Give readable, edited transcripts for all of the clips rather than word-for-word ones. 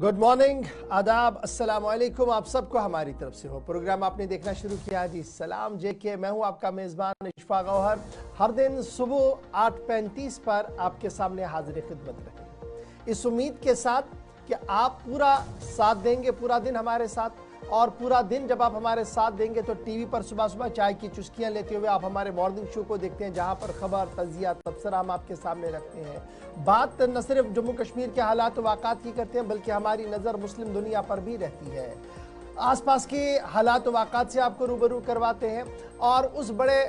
Good morning, आदाब, अस्सलाम वालेकुम। आप सबको हमारी तरफ से हो। प्रोग्राम आपने देखना शुरू किया जी सलाम जेके। मैं हूं आपका मेज़बान इशफाक गौहर। हर दिन सुबह 8:35 पर आपके सामने हाजिर खिदमत रहेंगे, इस उम्मीद के साथ कि आप पूरा साथ देंगे, पूरा दिन हमारे साथ। और पूरा दिन जब आप हमारे साथ देंगे तो टीवी पर सुबह सुबह चाय की चुस्कियां लेते हुए आप हमारे मॉर्निंग शो को देखते हैं, जहां पर खबर, तजिया, तबसरा हम आपके सामने रखते हैं। बात न सिर्फ जम्मू कश्मीर के हालात वाक़ात की करते हैं, बल्कि हमारी नज़र मुस्लिम दुनिया पर भी रहती है। आसपास के हालात वाक़ात से आपको रूबरू करवाते हैं और उस बड़े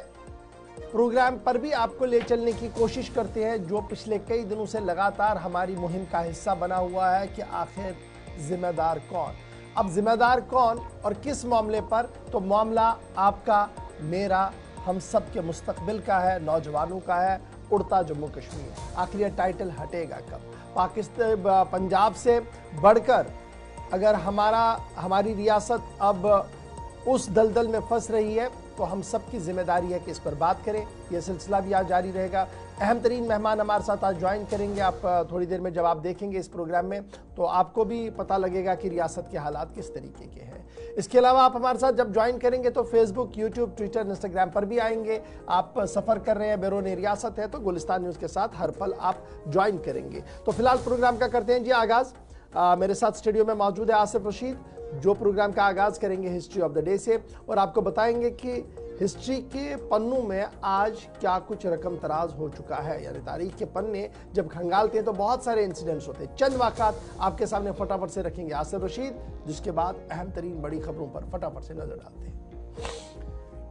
प्रोग्राम पर भी आपको ले चलने की कोशिश करते हैं, जो पिछले कई दिनों से लगातार हमारी मुहिम का हिस्सा बना हुआ है कि आखिर जिम्मेदार कौन। अब जिम्मेदार कौन और किस मामले पर? तो मामला आपका, मेरा, हम सब के मुस्तकबिल का है, नौजवानों का है। उड़ता जम्मू कश्मीर, आखिर यह टाइटल हटेगा कब? पाकिस्तान, पंजाब से बढ़कर अगर हमारी रियासत अब उस दलदल में फंस रही है तो हम सब की जिम्मेदारी है कि इस पर बात करें। यह सिलसिला भी आज जारी रहेगा। अहम तरीन मेहमान हमारे साथ आज ज्वाइन करेंगे। आप थोड़ी देर में जब आप देखेंगे इस प्रोग्राम में तो आपको भी पता लगेगा कि रियासत के हालात किस तरीके के हैं। इसके अलावा आप हमारे साथ जब ज्वाइन करेंगे तो फेसबुक, यूट्यूब, ट्विटर, इंस्टाग्राम पर भी आएंगे। आप सफ़र कर रहे हैं, बैरून रियासत है तो गुलिस्तान न्यूज़ के साथ हर पल आप ज्वाइन करेंगे। तो फिलहाल प्रोग्राम का करते हैं जी आगाज़। मेरे साथ स्टूडियो में मौजूद है आसिफ रशीद, जो प्रोग्राम का आगाज़ करेंगे हिस्ट्री ऑफ द डे से और आपको बताएंगे कि हिस्ट्री के पन्नों में आज क्या कुछ रकम तराज हो चुका है। यानी तारीख के पन्ने जब खंगालते हैं तो बहुत सारे इंसिडेंट्स होते हैं। चंद वाक़ात आपके सामने फटाफट से रखेंगे आसिफ रशीद, जिसके बाद अहम तरीन बड़ी खबरों पर फटाफट से नजर डालते हैं।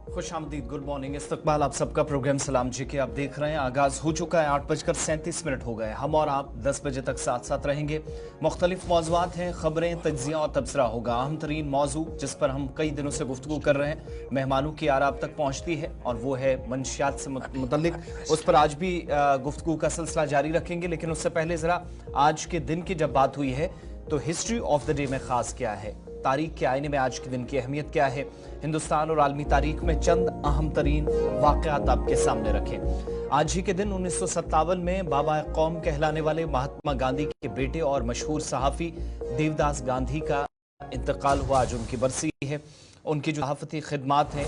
खुश आमदीद, गुड मॉर्निंग, इस्तकबाल आप सबका। प्रोग्राम सलाम जी के आप देख रहे हैं, आगाज हो चुका है। 8:37 हो गए। हम और आप 10 बजे तक साथ साथ रहेंगे। मुख्तलिफ मौज़ूआत हैं, खबरें, तज्ज़िया और तबसरा होगा। अहम तरीन मौजू जिस पर हम कई दिनों से गुफ्तगू कर रहे हैं, मेहमानों की आरा आप तक पहुँचती है और वो है मंशियात से मुतल्लिक। उस पर आज भी गुफ्तगू का सिलसिला जारी रखेंगे। लेकिन उससे पहले ज़रा आज के दिन की जब बात हुई है तो हिस्ट्री ऑफ द डे में ख़ास क्या है, तारीख के आईने में आज के दिन की अहमियत क्या है, हिंदुस्तान और आलमी तारीख में चंद अहम तरीन वाक़यात आपके सामने रखें। आज ही के दिन 1957 में बाबा कौम कहलाने वाले महात्मा गांधी के बेटे और मशहूर सहाफ़ी देवदास गांधी का इंतकाल हुआ। आज उनकी बरसी है। उनकी जो सहाफ़ती खिदमात हैं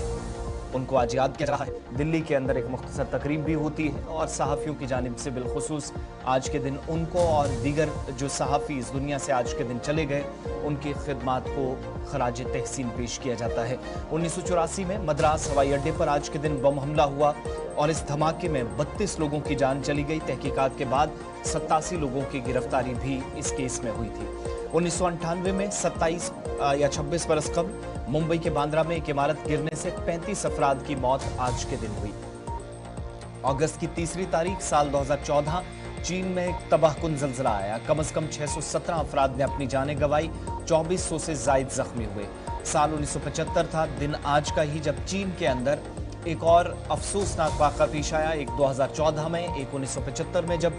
उनको आज याद किया जा रहा है। दिल्ली के अंदर एक मुख्तसर तकरीब भी होती है और सहाफ़ियों की जानिब से बिलखुसूस आज के दिन उनको और दीगर जो सहाफ़ी इस दुनिया से आज के दिन चले गए उनकी खिदमात को खराज तहसीन पेश किया जाता है। 1984 में मद्रास हवाई अड्डे पर आज के दिन बम हमला हुआ और इस धमाके में 32 लोगों की जान चली गई। तहकीकात के बाद 87 लोगों की गिरफ्तारी भी इस केस में हुई थी। 1998 में 27 या 26 बरस कबल मुंबई के बांद्रा में एक इमारत गिरने से 35 अफराद की मौत आज के दिन हुई। अगस्त की 3 तारीख साल 2014 चीन में एक तबाहकुन ज़ल्ज़ला आया। कम से कम 617 अफराद ने अपनी जानें गंवाई, 2400 से ज़ायद जख्मी हुए। साल 1975 था दिन आज का ही जब चीन के अंदर एक और अफसोसनाक वाक़ा पेश आया। एक 2014 में, एक 1975 में, जब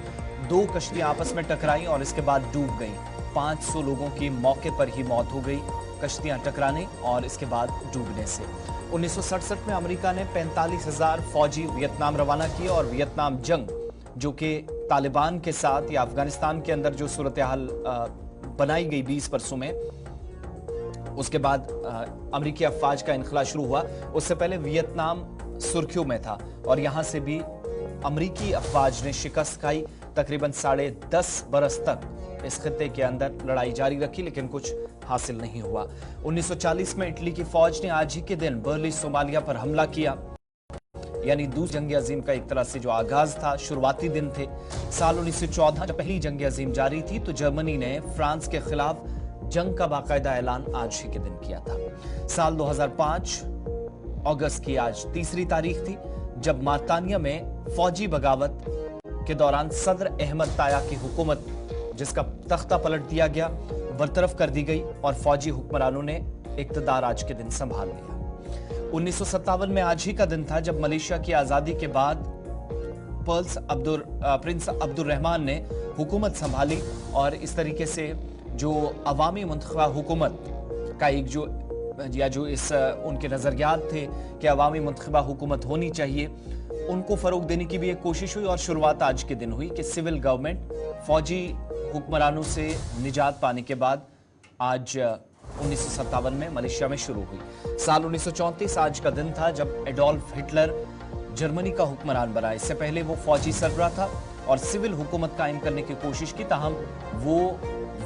2 कश्तियां आपस में टकराई और इसके बाद डूब गईं। 500 लोगों की मौके पर ही मौत हो गई कश्तियां टकराने और इसके बाद डूबने से। 1967 में अमेरिका ने 45,000 फौजी वियतनाम रवाना किए और वियतनाम जंग, जो कि तालिबान के साथ या अफगानिस्तान के अंदर जो सूरत हाल बनाई गई 20 बरसों में, उसके बाद अमेरिकी अफवाज का इनखला शुरू हुआ। उससे पहले वियतनाम सुर्खियों में था और यहां से भी अमेरिकी अफवाज ने शिकस्त खाई। तकरीबन 10.5 बरस तक इस खित्ते के अंदर लड़ाई जारी रखी लेकिन कुछ हासिल नहीं हुआ। 1940 में इटली की फौज ने आज ही के दिन बर्ली सोमालिया पर हमला किया, यानी दूसरी जंग अजीम का एक तरह से जो आगाज था, शुरुआती दिन थे। साल 1914 जब पहली जंग अजीम जारी थी तो जर्मनी ने फ्रांस के खिलाफ जंग का बाकायदा ऐलान आज ही के दिन किया था। साल 2005 अगस्त की आज 3 तारीख थी जब मारतानिया में फौजी बगावत के दौरान सदर अहमद ताया की हुकूमत, जिसका तख्ता पलट दिया गया, बरतरफ कर दी गई और फौजी हुक्मरानों ने इक्तदार आज के दिन संभाल लिया। 1957 में आज ही का दिन था जब मलेशिया की आजादी के बाद प्रिंस अब्दुर्रहमान ने हुकूमत संभाली और इस तरीके से जो अवामी मुंतखबा हुकूमत का एक जो इस उनके नजरियात थे कि अवामी मुंतखबा हुकूमत होनी चाहिए, उनको फरोग देने की भी एक कोशिश हुई और शुरुआत आज के दिन हुई कि सिविल गवर्नमेंट, फौजी हुक्मरानों से निजात पाने के बाद आज 1957 में मलेशिया में शुरू हुई। साल 1934 आज का दिन था जब एडोल्फ हिटलर जर्मनी का हुक्मरान बना। इससे पहले वो फौजी सरबराह था और सिविल हुकूमत कायम करने की कोशिश की, ताहम वो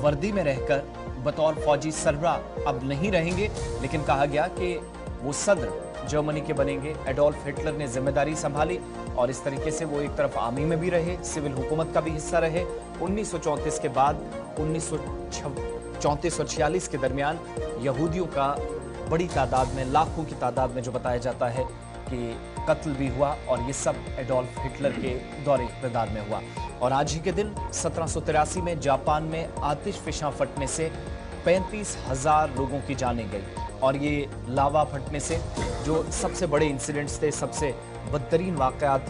वर्दी में रहकर बतौर फौजी सरबराह अब नहीं रहेंगे, लेकिन कहा गया कि वो सदर जर्मनी के बनेंगे। एडोल्फ हिटलर ने जिम्मेदारी संभाली और इस तरीके से वो एक तरफ आर्मी में भी रहे, सिविल हुकूमत का भी हिस्सा रहे। 1934 के बाद 1934 और 46 के दरमियान यहूदियों का बड़ी तादाद में, लाखों की तादाद में जो बताया जाता है कि कत्ल भी हुआ, और ये सब एडोल्फ हिटलर के दौरे इक़्तिदार में हुआ। और आज ही के दिन 1783 में जापान में आतिशफिशां फटने से 35,000 लोगों की जानें गई, और ये लावा फटने से जो सबसे बड़े इंसिडेंट्स थे, सबसे बदतरीन वाक़यात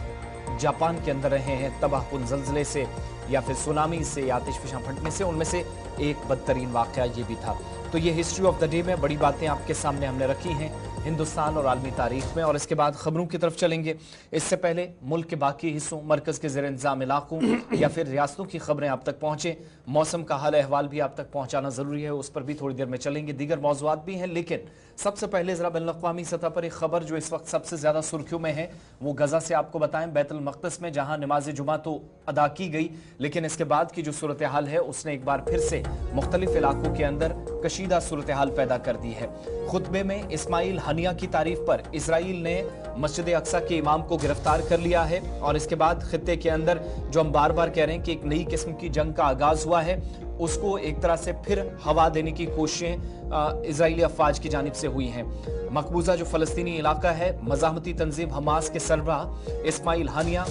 जापान के अंदर रहे हैं, तबाहकुन ज़ल्ज़ले से या फिर सुनामी से या आतिशफिशां फटने से, उनमें से एक बदतरीन वाक़या ये भी था। तो ये हिस्ट्री ऑफ द डे में बड़ी बातें आपके सामने हमने रखी हैं हिंदुस्तान और आलमी तारीख में, और इसके बाद खबरों की तरफ चलेंगे। इससे पहले मुल्क के बाकी हिस्सों, मरकज़ के ज़ेर इंतज़ाम इलाकों या फिर रियासतों की खबरें आप तक पहुँचें, मौसम का हाल अहवाल भी आप तक पहुँचाना ज़रूरी है, उस पर भी थोड़ी देर में चलेंगे। दीगर मौज़ूआत भी हैं, लेकिन सबसे पहले ज़रा बैनुल-अक़वामी सतह पर एक खबर जो इस वक्त सबसे ज़्यादा सुर्खियों में है वो गज़ा से आपको बताएं। बैतुल मक़दस में जहाँ नमाज जुमा तो अदा की गई, लेकिन इसके बाद की जो सूरत हाल है उसने एक बार फिर से मुख्तलिफ इलाकों के अंदर कशीदा सूरत हाल पैदा कर दी है। खुतबे में इस्माइल हनिया की तारीफ पर इसराइल ने मस्जिद अक्सा के इमाम को गिरफ्तार कर लिया है, और इसके बाद खित्ते के अंदर जो हम बार बार कह रहे हैं कि एक नई किस्म की जंग का आगाज हुआ है, उसको एक तरह से फिर हवा देने की कोशिशें इजरायली अफवाज की जानिब से हुई हैं। मकबूजा जो फलस्तीनी इलाका है, मज़ाहमती तंजीम हमास के सरबराह इस्माइल हनिया,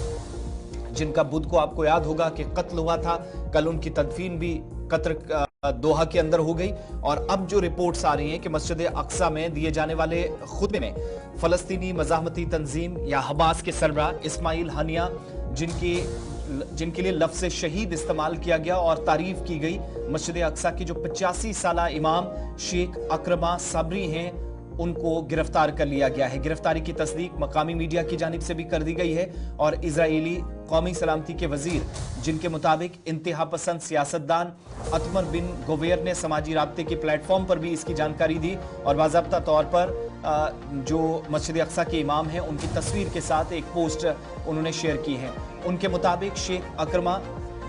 जिनका बुध को आपको याद होगा कि कत्ल हुआ था, कल उनकी तदफीन भी कतर दोहा के अंदर हो गई, और अब जो रिपोर्ट्स आ रही हैं कि मस्जिद अक्सा में दिए जाने वाले खुतबे में फलस्तीनी मज़ाहमती तंजीम या हमास के सरबराह इस्माइल हनिया, जिनके लिए लफ्ज़ शहीद इस्तेमाल किया गया और तारीफ की गई, मस्जिद अक्सा की जो 85 साला इमाम शेख अकरमा सबरी हैं, उनको गिरफ्तार कर लिया गया है। गिरफ्तारी की तस्दीक मकामी मीडिया की जानिब से भी कर दी गई है, और इजरायली कौमी सलामती के वजीर, जिनके मुताबिक इंतहा पसंद सियासतदान अतमर बिन गोवेर ने समाजी राब्ते के प्लेटफॉर्म पर भी इसकी जानकारी दी, और बाज़ाब्ता तौर पर जो मस्जिद अक्सा के इमाम हैं उनकी तस्वीर के साथ एक पोस्ट उन्होंने शेयर की है। उनके मुताबिक शेख अकरमा,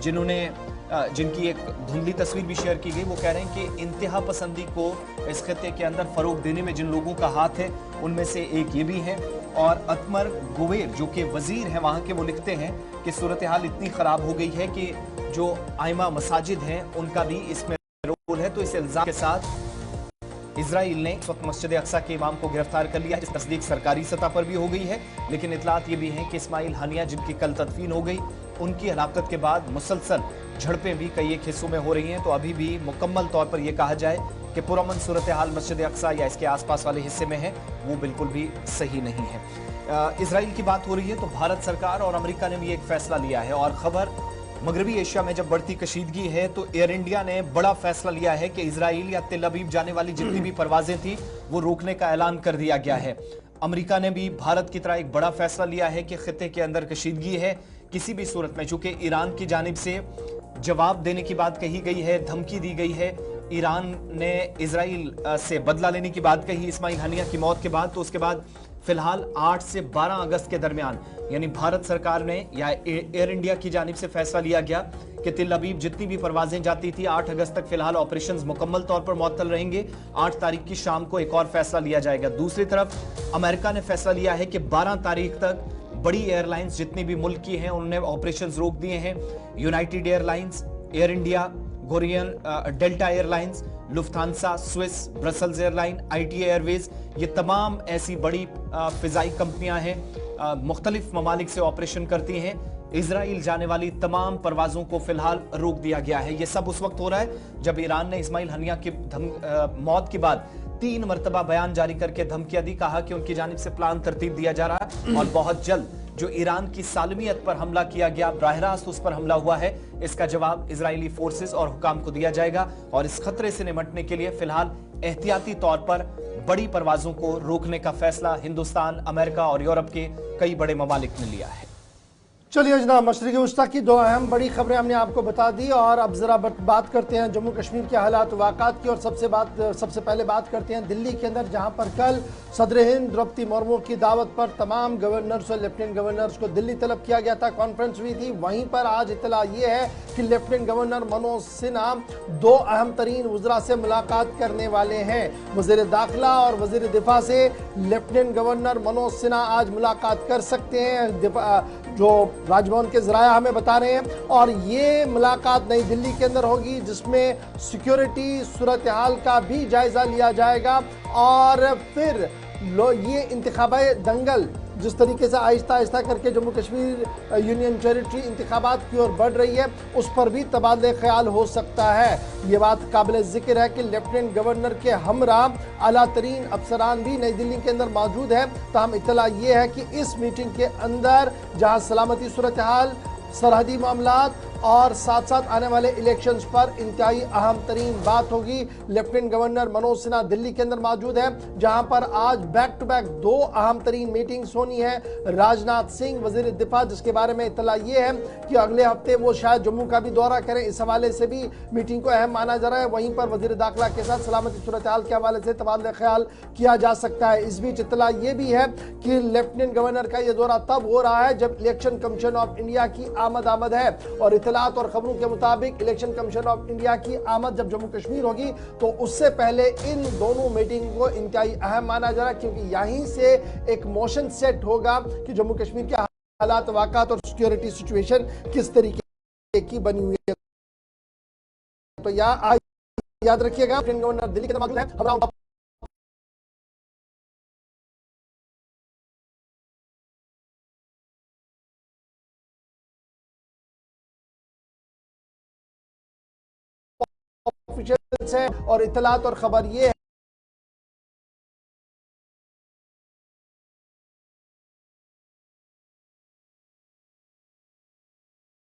जिनकी एक धुंधली तस्वीर भी शेयर की गई, वो कह रहे हैं कि इंतहा पसंदी को इस खित्ते के अंदर फ़रोग देने में जिन लोगों का हाथ है उनमें से एक ये भी है। और अतमर गोवेर जो कि वजीर हैं वहाँ के, वो लिखते हैं कि सूरत हाल इतनी ख़राब हो गई है कि जो आइमा मसाजिद हैं उनका भी इसमें रोल है। तो इस इल्ज़ाम के साथ इजराइल ने इस वक्त मस्जिद अक्सा के इमाम को गिरफ्तार कर लिया है। इस तस्दीक सरकारी सतह पर भी हो गई है, लेकिन इतलात ये भी हैं कि इस्माइल हनिया, जिनकी कल तदफीन हो गई, उनकी हलाकत के बाद मुसलसल झड़पें भी कई एक हिस्सों में हो रही हैं। तो अभी भी मुकम्मल तौर पर यह कहा जाए कि पुरअमन सूरत हाल मस्जिद अक्सा या इसके आसपास वाले हिस्से में है, वो बिल्कुल भी सही नहीं है। इजराइल की बात हो रही है तो भारत सरकार और अमेरिका ने भी एक फैसला लिया है, और खबर मगरबी एशिया में जब बढ़ती कशीदगी है तो एयर इंडिया ने बड़ा फैसला लिया है कि इजराइल या तेल अवीव जाने वाली जितनी भी परवाजें थी वो रोकने का ऐलान कर दिया गया है। अमेरिका ने भी भारत की तरह एक बड़ा फैसला लिया है कि खित्ते के अंदर कशीदगी है, किसी भी सूरत में, चूंकि ईरान की जानिब से जवाब देने की बात कही गई है, धमकी दी गई है, ईरान ने इजराइल से बदला लेने की बात कही इस्माइल हनिया की मौत के बाद, तो उसके बाद फिलहाल 8 से 12 अगस्त के दरमियान, यानी भारत सरकार ने या एयर इंडिया की जानिब से फैसला लिया गया कि तेल अवीव जितनी भी परवाजें जाती थी 8 अगस्त तक फिलहाल ऑपरेशंस मुकम्मल तौर पर मुअत्तल रहेंगे। 8 तारीख की शाम को एक और फैसला लिया जाएगा। दूसरी तरफ अमेरिका ने फैसला लिया है कि 12 तारीख तक बड़ी एयरलाइंस जितनी भी मुल्क की हैं उन्होंने ऑपरेशंस रोक दिए हैं। United airlines, air India, Korean, delta airlines, Lufthansa, Swiss, Brussels airline, ITA Airways, ये तमाम ऐसी बड़ी फिजाई कंपनियां हैं, मुख्तलिफ ममालिक से ऑपरेशन करती हैं। इजराइल जाने वाली तमाम परवाजों को फिलहाल रोक दिया गया है। ये सब उस वक्त हो रहा है जब ईरान ने इस्माइल हनिया की मौत के बाद 3 मरतबा बयान जारी करके धमकियां दी, कहा कि उनकी जानिब से प्लान तरतीब दिया जा रहा है और बहुत जल्द जो ईरान की सालमियत पर हमला किया गया, बराह रास्त उस पर हमला हुआ है, इसका जवाब इजरायली फोर्सेस और हुकाम को दिया जाएगा। और इस खतरे से निपटने के लिए फिलहाल एहतियाती तौर पर बड़ी परवाजों को रोकने का फैसला हिंदुस्तान, अमेरिका और यूरोप के कई बड़े ममालिक ने लिया है। चलिए जनाब, मशरिक़ी वस्ता की दो अहम बड़ी खबरें हमने आपको बता दी और अब ज़रा बात करते हैं जम्मू कश्मीर के हालात वाक़ात की। और सबसे पहले बात करते हैं दिल्ली के अंदर, जहां पर कल सदर हिंद द्रौपदी मुर्मू की दावत पर तमाम गवर्नर्स और लेफ्टिनेंट गवर्नर्स को दिल्ली तलब किया गया था, कॉन्फ्रेंस हुई थी। वहीं पर आज इत्तला ये है कि लेफ्टिनेंट गवर्नर मनोज सिन्हा दो अहम तरीन वज़रा से मुलाकात करने वाले हैं। वज़ीर दाखिला और वज़ीर दिफा से लेफ्टिनेंट गवर्नर मनोज सिन्हा आज मुलाकात कर सकते हैं, जो राजभवन के जराया हमें बता रहे हैं। और ये मुलाकात नई दिल्ली के अंदर होगी, जिसमें सिक्योरिटी सूरत हाल का भी जायजा लिया जाएगा। और फिर ये इंतखाबाई दंगल जिस तरीके से आहिस्ता आहिस्ता करके जम्मू कश्मीर यूनियन टेरिटरी इंतखाबात की ओर बढ़ रही है, उस पर भी तबादले ख्याल हो सकता है। ये बात काबिल जिक्र है कि लेफ्टिनेंट गवर्नर के हमरा आला तरीन अफसरान भी नई दिल्ली के अंदर मौजूद है। तमाम इत्तला ये है कि इस मीटिंग के अंदर जहां सलामती सूरत हाल, सरहदी मामलात और साथ साथ आने वाले इलेक्शंस पर इंतहाई अहम तरीन बात होगी। लेफ्टिनेंट गवर्नर मनोज सिन्हा दिल्ली के अंदर मौजूद है, जहां पर आज बैक टू बैक दो अहम तरीन मीटिंग्स होनी है। राजनाथ सिंह वजीर दिफा, जिसके बारे में इत्तला ये है कि अगले हफ्ते वो शायद जम्मू का भी दौरा करें, इस हवाले से भी मीटिंग को अहम माना जा रहा है। वहीं पर वजीर दाखिला के साथ सलामती सूरत हाल के हवाले से तबादला ख्याल किया जा सकता है। इस बीच इत्तला ये भी है कि लेफ्टिनेंट गवर्नर का यह दौरा तब हो रहा है जब इलेक्शन कमीशन ऑफ इंडिया की आमद है। और और खबरों के मुताबिक इलेक्शन कमीशन ऑफ इंडिया की आमद जब जम्मू कश्मीर होगी तो उससे पहले इन दोनों मीटिंग को इंतहाई अहम माना जा रहा है, क्योंकि यहीं से एक मोशन सेट होगा कि जम्मू कश्मीर के हालात वाक़ात और सिक्योरिटी सिचुएशन किस तरीके की बनी हुई है। तो याद रखिएगा, गवर्नर दिल्ली के मौजूद है। ऑफिशियल्स है और इत्तलात और खबर ये है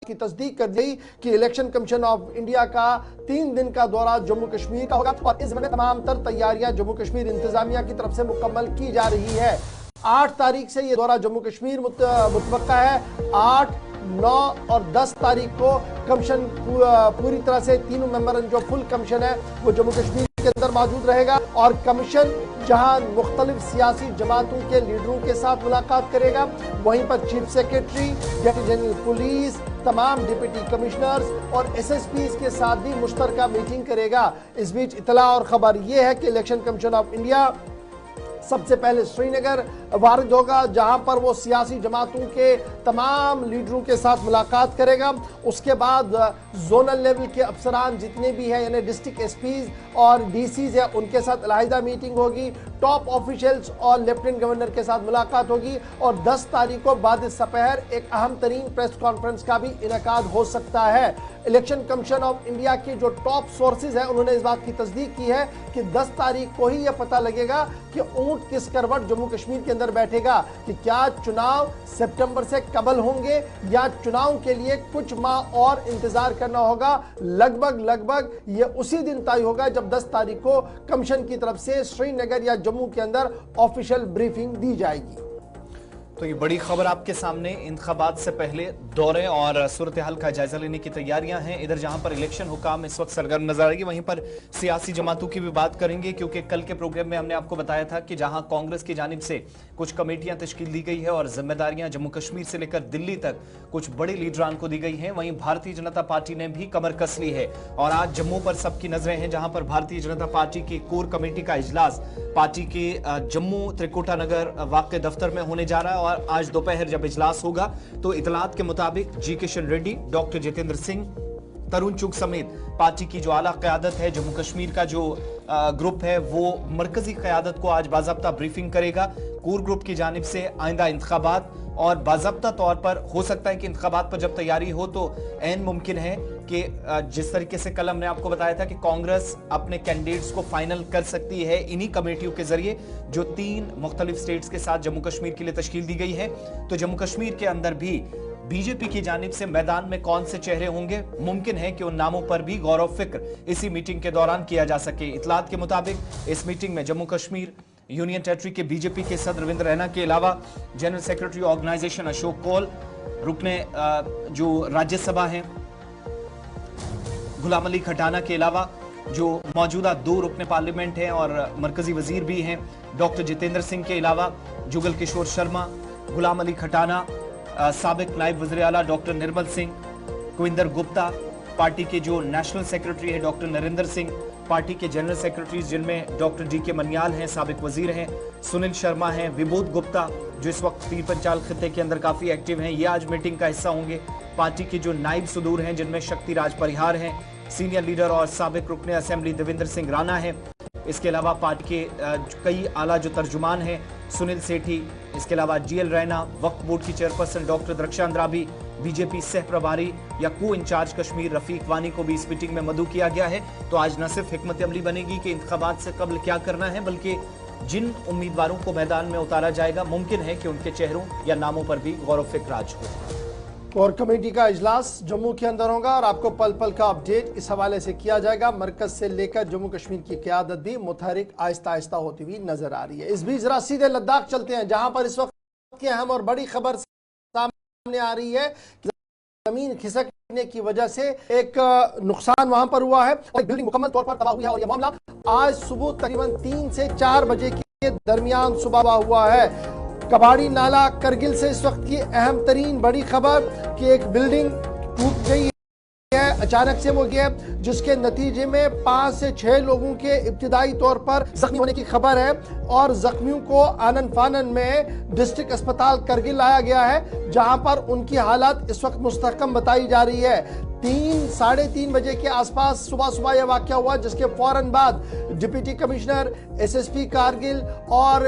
की तस्दीक कर दी कि इलेक्शन कमीशन ऑफ इंडिया का 3 दिन का दौरा जम्मू कश्मीर का होगा। और इस में तमाम तर तैयारियां जम्मू कश्मीर इंतजामिया की तरफ से मुकम्मल की जा रही है। 8 तारीख से यह दौरा जम्मू कश्मीर मुतवक्का है। 8, 9 और 10 तारीख को कमीशन पूरी तरह से तीनों मेंबर जो फुल कमीशन है वो जम्मू कश्मीर के अंदर मौजूद रहेगा। और कमीशन जहां मुख्तलिफ सियासी जमातों के लीडरों के साथ मुलाकात करेगा, वहीं पर chief secretary, deputy general police, तमाम डिप्टी कमिश्नर्स और SSPs के साथ भी मुश्तरका मीटिंग करेगा। इस बीच इतला और खबर यह है कि इलेक्शन कमीशन ऑफ इंडिया सबसे पहले श्रीनगर वारिद होगा, जहां पर वो सियासी जमातों के तमाम लीडरों के साथ मुलाकात करेगा। उसके बाद जोनल लेवल के अफसरान जितने भी हैं, यानी डिस्ट्रिक्ट SPs और DCs है, उनके साथ अलहदा मीटिंग होगी। टॉप ऑफिशियल्स और लेफ्टिनेंट गवर्नर के साथ मुलाकात होगी। और 10 तारीख को बाद सपहर एक अहम तरीन प्रेस कॉन्फ्रेंस का भी इनेकाद हो सकता है। इलेक्शन कमीशन ऑफ इंडिया के जो टॉप सोर्सेज हैं, उन्होंने इस बात की तस्दीक की है कि 10 तारीख को ही यह पता लगेगा कि ऊंट किस करवट जम्मू कश्मीर के अंदर बैठेगा, कि क्या चुनाव सितंबर से कबल होंगे या चुनाव के लिए कुछ माह और इंतजार करना होगा। लगभग ये उसी दिन तय होगा जब 10 तारीख को कमीशन की तरफ से श्रीनगर या जम्मू के अंदर ऑफिशियल ब्रीफिंग दी जाएगी। तो ये बड़ी खबर आपके सामने, इंतखाबात से पहले दौरे और सूरत हाल का जायजा लेने की तैयारियां हैं। इधर जहां पर इलेक्शन हुकाम इस वक्त सरगर्म नजर आएगी, वहीं पर सियासी जमातों की भी बात करेंगे, क्योंकि कल के प्रोग्राम में हमने आपको बताया था कि जहां कांग्रेस की जानिब से कुछ कमेटियां तश्कील दी गई है और जिम्मेदारियां जम्मू कश्मीर से लेकर दिल्ली तक कुछ बड़े लीडरान को दी गई हैं, वहीं भारतीय जनता पार्टी ने भी कमर कस ली है। और आज जम्मू पर सबकी नजरें हैं, जहां पर भारतीय जनता पार्टी की कोर कमेटी का इजलास पार्टी के जम्मू त्रिकुटा नगर वाक़ दफ्तर में होने जा रहा है। और आज दोपहर जब इजलास होगा तो इतलात के मुताबिक जी किशन रेड्डी, डॉक्टर जितेंद्र सिंह, तरुण चुग समेत पार्टी की जो आला क़यादत है, जम्मू कश्मीर का जो ग्रुप है, वो मरकजी क़यादत को आज बाज़ाब्ता ब्रीफिंग करेगा। कोर ग्रुप की जानिब से आइंदा इंतखाबात और बाज़ाब्ता तौर पर हो सकता है कि इंतखाबात पर जब तैयारी हो तो ऐन मुमकिन है कि जिस तरीके से कल हमने आपको बताया था कि कांग्रेस अपने कैंडिडेट्स को फाइनल कर सकती है इन्हीं कमेटियों के जरिए जो 3 मुख्तलिफ स्टेट्स के साथ जम्मू कश्मीर के लिए तश्कील दी गई है। तो जम्मू कश्मीर के अंदर भी बीजेपी की जानिब से मैदान में कौन से चेहरे होंगे, मुमकिन है कि उन नामों पर भी गौर व फिक्र इसी मीटिंग के दौरान किया जा सके। इतलात के मुताबिक इस मीटिंग में जम्मू कश्मीर यूनियन टेरिटरी के बीजेपी के सदर रविंद्र रैना के अलावा general secretary organisation Ashok Kaul, रुकने जो राज्यसभा हैं गुलाम अली खटाना के अलावा जो मौजूदा 2 रुकने पार्लियामेंट हैं और मरकजी वजीर भी हैं, डॉक्टर जितेंद्र सिंह के अलावा जुगल किशोर शर्मा, गुलाम अली खटाना, साबिक नायब वज़ीर आला डॉक्टर निर्मल सिंह, कुविंदर गुप्ता, पार्टी के जो नेशनल सेक्रेटरी है डॉक्टर नरेंद्र सिंह, पार्टी के जनरल सेक्रेटरीज जिनमें डॉक्टर DK मनियाल हैं, साबिक वजीर हैं, सुनील शर्मा हैं, विबोध गुप्ता जो इस वक्त पीर पंचाल खिते के अंदर काफी एक्टिव हैं, ये आज मीटिंग का हिस्सा होंगे। पार्टी के जो नायब सदूर हैं जिनमें शक्ति राज परिहार हैं, सीनियर लीडर और साबिक रुकने असेंबली देवेंद्र सिंह राणा है। इसके अलावा पार्टी के कई आला जो तर्जुमान हैं, सुनील सेठी, इसके अलावा GL रैना, वक्फ बोर्ड की चेयरपर्सन डॉक्टर द्रक्षा अंद्राबी, बीजेपी सह प्रभारी या को इंचार्ज कश्मीर रफीक वानी को भी इस मीटिंग में मदऊ किया गया है। तो आज न सिर्फ हिकमत अमली बनेगी कि इंतखाबात से कबल क्या करना है, बल्कि जिन उम्मीदवारों को मैदान में उतारा जाएगा मुमकिन है कि उनके चेहरों या नामों पर भी गौर फिक्र आज हो। कोर कमेटी का इजलास जम्मू के अंदर होगा और आपको पल पल का अपडेट इस हवाले से किया जाएगा। मरकज से लेकर जम्मू कश्मीर की क़यादत भी मुतहरिक आहिस्ता आहिस्ता होती हुई नजर आ रही है। इस बीच जरा सीधे लद्दाख चलते हैं, जहां पर इस वक्त की अहम और बड़ी खबर सामने आ रही है। जमीन खिसकने की वजह से एक नुकसान वहां पर हुआ है और बिल्डिंग मुकम्मल तौर पर तबाह हुई है और यह मामला आज सुबह तकरीबन 3 से 4 बजे के दरमियान सुबह हुआ है। कबाड़ी नाला करगिल से इस वक्त की अहम तरीन बड़ी खबर कि एक बिल्डिंग टूट गई है, अचानक से वो गया, जिसके नतीजे में 5 से 6 लोगों के इब्तिदाई तौर पर जख्मी होने की खबर है और जख्मियों को आनन फानन में डिस्ट्रिक्ट अस्पताल करगिल लाया गया है, जहां पर उनकी हालत इस वक्त मुस्तहकम बताई जा रही है। 3 साढ़े 3 बजे के आसपास सुबह यह वाकया हुआ, जिसके फौरन बाद डिप्टी कमिश्नर SSP कारगिल और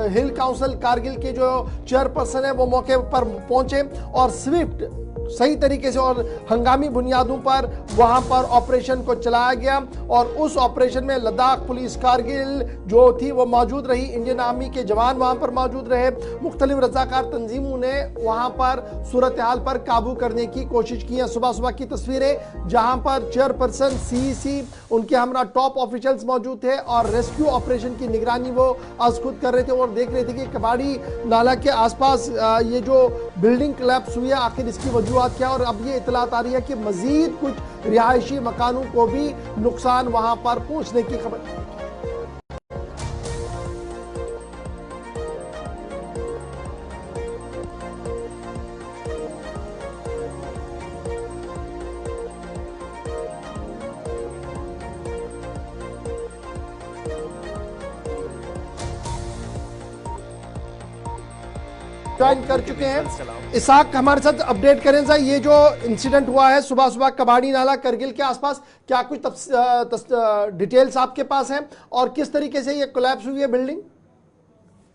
हिल काउंसिल कारगिल के जो चेयरपर्सन है वो मौके पर पहुंचे और स्विफ्ट सही तरीके से और हंगामी बुनियादों पर वहां पर ऑपरेशन को चलाया गया और उस ऑपरेशन में लद्दाख पुलिस कारगिल जो थी वो मौजूद रही, इंडियन आर्मी के जवान वहां पर मौजूद रहे, मुख्तलिफ रजाकार तंजीमों ने वहां पर सूरत हाल पर काबू करने की कोशिश की है। सुबह की तस्वीरें जहां पर चेयरपर्सन CEC उनके हमरा टॉप ऑफिशियल्स मौजूद थे और रेस्क्यू ऑपरेशन की निगरानी वो आज खुद कर रहे थे और देख रहे थे कि कबाड़ी नाला के आसपास ये जो बिल्डिंग कोलैप्स हुई है आखिर इसकी वजूहत क्या। और अब ये इतलात आ रही है कि मजीद कुछ रिहायशी मकानों को भी नुकसान वहां पर पहुंचने की खबर। ज्वाइन कर चुके हैं इसाक, हमारे साथ अपडेट करें सर, ये जो इंसिडेंट हुआ है सुबह कबाड़ी नाला करगिल के आसपास, क्या कुछ डिटेल्स आपके पास हैं और किस तरीके से ये कोलैप्स हुई है बिल्डिंग?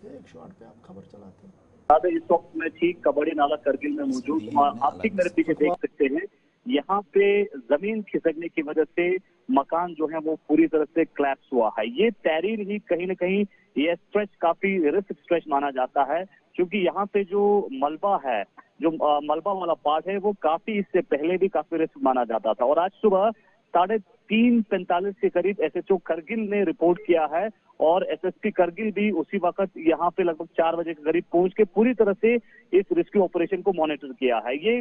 एक शॉट पे आप खबर चलाते हैं। इस वक्त मैं ठीक कबाड़ी नाला करगिल में मौजूद हूँ। आप ठीक मेरे पीछे देख सकते हैं, यहाँ पे जमीन खिसकने की वजह से मकान जो है वो पूरी तरह से कोलैप्स हुआ है। ये तहरीर ही कहीं न कहीं ये स्ट्रेच काफी रिस्क स्ट्रेच माना जाता है, क्योंकि यहाँ पे जो मलबा है, जो मलबा वाला पार्ट है वो काफी इससे पहले भी काफी रिस्क माना जाता था। और आज सुबह 3:45 के करीब SHO करगिल ने रिपोर्ट किया है और SSP करगिल भी उसी वक्त यहाँ पे लगभग 4 बजे के करीब पहुंच के पूरी तरह से इस रेस्क्यू ऑपरेशन को मॉनिटर किया है। ये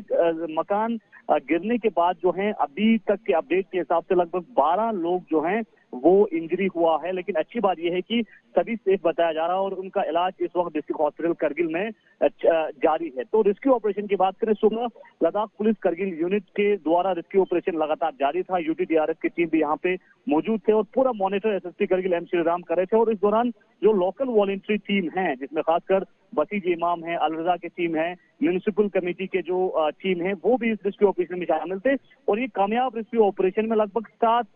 मकान गिरने के बाद जो है अभी तक के अपडेट के हिसाब से लगभग 12 लोग जो हैं वो इंजरी हुआ है, लेकिन अच्छी बात यह है कि सभी सेफ बताया जा रहा है और उनका इलाज इस वक्त डिस्ट्रिक्ट हॉस्पिटल करगिल में जारी है। तो रेस्क्यू ऑपरेशन की बात करें, सुबह लद्दाख पुलिस करगिल यूनिट के द्वारा रेस्क्यू ऑपरेशन लगातार जारी था। UTDRF की टीम भी यहाँ पे मौजूद थे और पूरा monitor SSP Kargil M Shriram कर रहे थे। और इस दौरान जो लोकल वॉलंटरी टीम है, जिसमें खासकर बसीज इमाम है, अलरजा की टीम है, म्यूनिसिपल कमेटी के जो टीम है, वो भी इस रेस्क्यू ऑपरेशन में शामिल थे और ये कामयाब रेस्क्यू ऑपरेशन में लगभग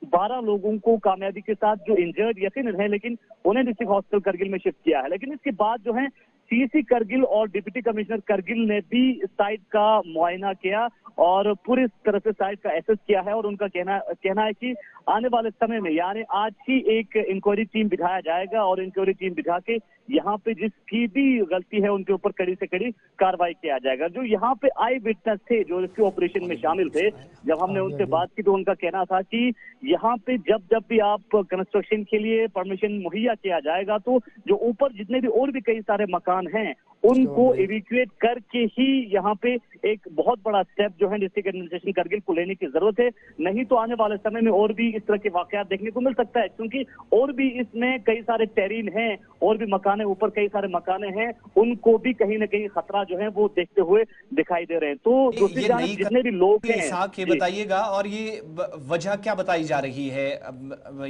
12 लोगों को कामयाबी के साथ जो इंजर्ड यकीन है, लेकिन उन्हें डिस्ट्रिक्ट हॉस्पिटल करगिल में शिफ्ट किया है। लेकिन इसके बाद जो है CEC करगिल और डिप्टी कमिश्नर करगिल ने भी साइट का मुआयना किया और पूरी तरह से साइट का एसेस किया है और उनका कहना है कि आने वाले समय में यानी आज ही एक इंक्वायरी टीम बिठाया जाएगा और इंक्वायरी टीम बिठा के यहाँ पे जिसकी भी गलती है उनके ऊपर कड़ी से कड़ी कार्रवाई किया जाएगा। जो यहाँ पे आई विटनेस थे, जो इसके ऑपरेशन में शामिल थे, जब हमने उनसे बात की तो उनका कहना था कि यहाँ पे जब भी आप कंस्ट्रक्शन के लिए परमिशन मुहैया किया जाएगा तो जो ऊपर जितने भी और भी कई सारे मकान हैं उनको इवैक्यूएट करके ही यहाँ पे एक बहुत बड़ा स्टेप जो है डिस्ट्रिक्ट एडमिनिस्ट्रेशन करगिल को लेने की जरूरत है। नहीं तो आने वाले समय में और भी इस तरह के वाकयात देखने को मिल सकता है, क्योंकि और भी इसमें कई सारे टेरीन हैं और भी मकाने, ऊपर कई सारे मकाने हैं, उनको भी कहीं ना कहीं खतरा जो है वो देखते हुए दिखाई दे रहे हैं। तो दूसरी जानिब जितने भी लोग हैं, ये बताइएगा, और ये वजह क्या बताई जा रही है?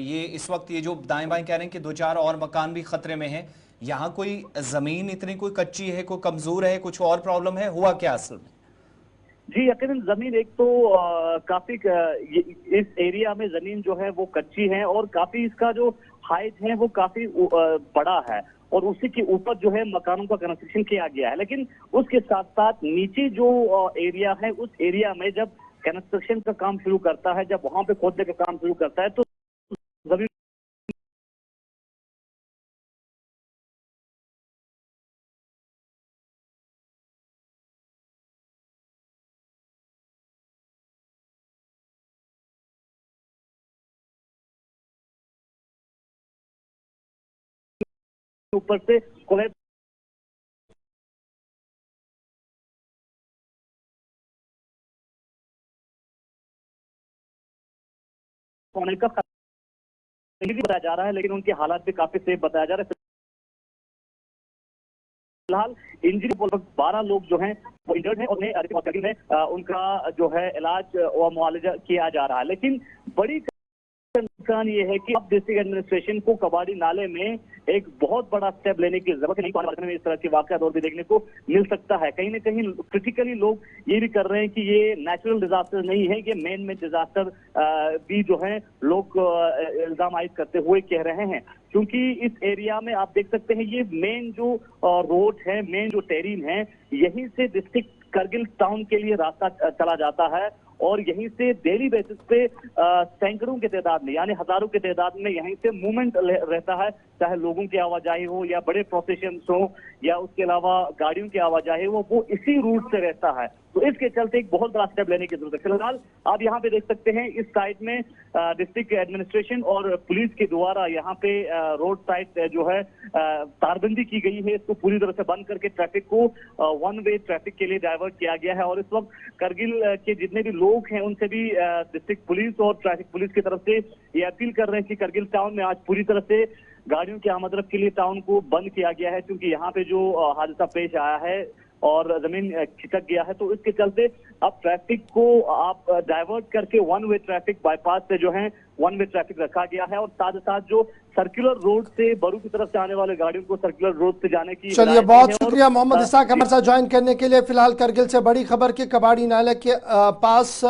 ये इस वक्त ये जो दाएं बाएं कह रहे हैं कि 2-4 और मकान भी खतरे में हैं, यहाँ कोई जमीन इतनी कोई कच्ची है, कोई कमजोर है, कुछ और प्रॉब्लम है, हुआ क्या असल में? जी यकीनन जमीन एक तो काफी इस एरिया में जमीन जो है वो कच्ची है और काफी इसका जो हाइट है वो काफी बड़ा है और उसी के ऊपर जो है मकानों का कंस्ट्रक्शन किया गया है। लेकिन उसके साथ साथ नीचे जो एरिया है उस एरिया में जब कंस्ट्रक्शन का काम शुरू करता है, जब वहां पे खोदने का काम शुरू करता है तो जमीन ऊपर से कोलैप्स होने का भी बताया जा रहा है, लेकिन उनके हालात भी काफी सेफ बताया जा रहा है। फिलहाल इंजरी लगभग 12 लोग जो हैं वो इंजर्ड हैं और उन्हें में उनका जो है इलाज और मुआवजा किया जा रहा है। लेकिन बड़ी कंसर्न ये है कि अब डिस्ट्रिक्ट एडमिनिस्ट्रेशन को कबाड़ी नाले में एक बहुत बड़ा स्टेप लेने की जरूरत है। नहीं में इस तरह के वाकयात और भी देखने को मिल सकता है। कहीं ना कहीं क्रिटिकली लोग ये भी कर रहे हैं कि ये नेचुरल डिजास्टर नहीं है, ये मैन मेड डिजास्टर भी जो है लोग इल्जाम आयद करते हुए कह रहे हैं, क्योंकि इस एरिया में आप देख सकते हैं ये मेन जो रोड है, मेन जो टेरीन है, यहीं से डिस्ट्रिक्ट करगिल टाउन के लिए रास्ता चला जाता है और यहीं से डेली बेसिस पे सैकड़ों के तादाद में यानी हजारों के तादाद में यहीं से मूवमेंट रहता है, चाहे लोगों की आवाजाही हो या बड़े प्रोसेशन हो या उसके अलावा गाड़ियों की आवाजाही हो, वो इसी रूट से रहता है। तो इसके चलते एक बहुत बड़ा स्टेप लेने की जरूरत है। फिलहाल आप यहाँ पे देख सकते हैं इस साइड में डिस्ट्रिक्ट एडमिनिस्ट्रेशन और पुलिस के द्वारा यहाँ पे रोड साइड जो है तारबंदी की गई है, इसको पूरी तरह से बंद करके ट्रैफिक को वन वे ट्रैफिक के लिए डाइवर्ट किया गया है। और इस वक्त करगिल के जितने भी लोग हैं उनसे भी डिस्ट्रिक्ट पुलिस और ट्रैफिक पुलिस की तरफ से ये अपील कर रहे हैं कि करगिल टाउन में आज पूरी तरह से गाड़ियों की आमद के लिए टाउन को बंद किया गया है, क्योंकि यहाँ पे जो हादसा पेश आया है और जमीन खिसक गया है, तो इसके चलते अब ट्रैफिक को आप डाइवर्ट करके वन वे ट्रैफिक बाईपास से जो है वन वे ट्रैफिक रखा गया है और साथ ही साथ जो सर्कुलर रोड से बरू की तरफ से आने वाले गाड़ियों को सर्कुलर रोड से जाने की। चलिए, बहुत शुक्रिया मोहम्मद इसाक हमारे साथ ज्वाइन करने के लिए। फिलहाल करगिल से बड़ी खबर कि कबाड़ी नाले के पास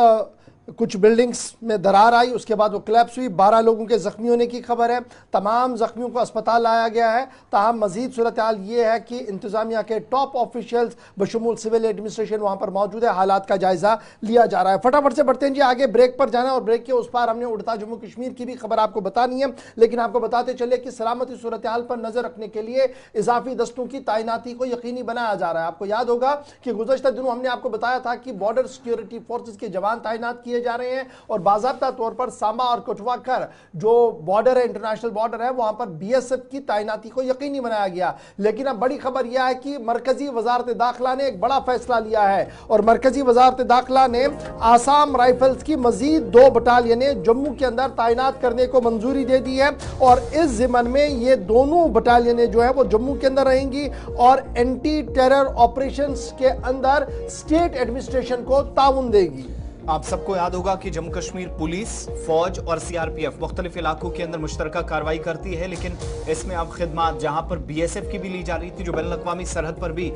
कुछ बिल्डिंग्स में दरार आई, उसके बाद वो क्लैप्स हुई, 12 लोगों के जख्मी होने की खबर है। तमाम जख्मियों को अस्पताल लाया गया है। ताहम मजीद सूरत हाल ये है कि इंतजामिया के टॉप ऑफिशियल्स बशमूल सिविल एडमिनिस्ट्रेशन वहाँ पर मौजूद है, हालात का जायजा लिया जा रहा है। फटाफट से बढ़ते हैं जी आगे, ब्रेक पर जाना है और ब्रेक के उस पार हमने उड़ता जम्मू कश्मीर की भी खबर आपको बतानी है, लेकिन आपको बताते चले कि सलामती सूरत हाल पर नजर रखने के लिए इजाफी दस्तों की तैनाती को यकीनी बनाया जा रहा है। आपको याद होगा कि गुज़श्ता दिनों हमने आपको बताया था कि बॉर्डर सिक्योरिटी फोर्सेस के जवान तैनात किए जा रहे हैं और बाज़ाब्ता तौर पर सांबा और कठुआ कर जो बॉर्डर है, इंटरनेशनल बॉर्डर है, वहां पर बीएसएफ की तैनाती को यकीनी बनाया गया। लेकिन अब बड़ी खबर यह है कि मरकजी वजारत दाखिला ने एक बड़ा फैसला लिया है और मरकजी वजारत दाखिला ने आसाम राइफल्स की मजीद 2 बटालियनें जम्मू के अंदर तैनात करने को मंजूरी दे दी है और इस जिमन में ये दोनों बटालियनें जो है वो जम्मू के अंदर रहेंगी और एंटी टेरर ऑपरेशंस के अंदर स्टेट एडमिनिस्ट्रेशन को ताउन देगी। आप सबको याद होगा कि जम्मू कश्मीर पुलिस, फौज और सीआरपीएफ मुख्तलिफ इलाकों के अंदर मुश्तरका कार्रवाई करती है, लेकिन इसमें अब खिदमात जहां पर बीएसएफ की भी ली जा रही थी, जो बैनुल-अक़वामी सरहद पर भी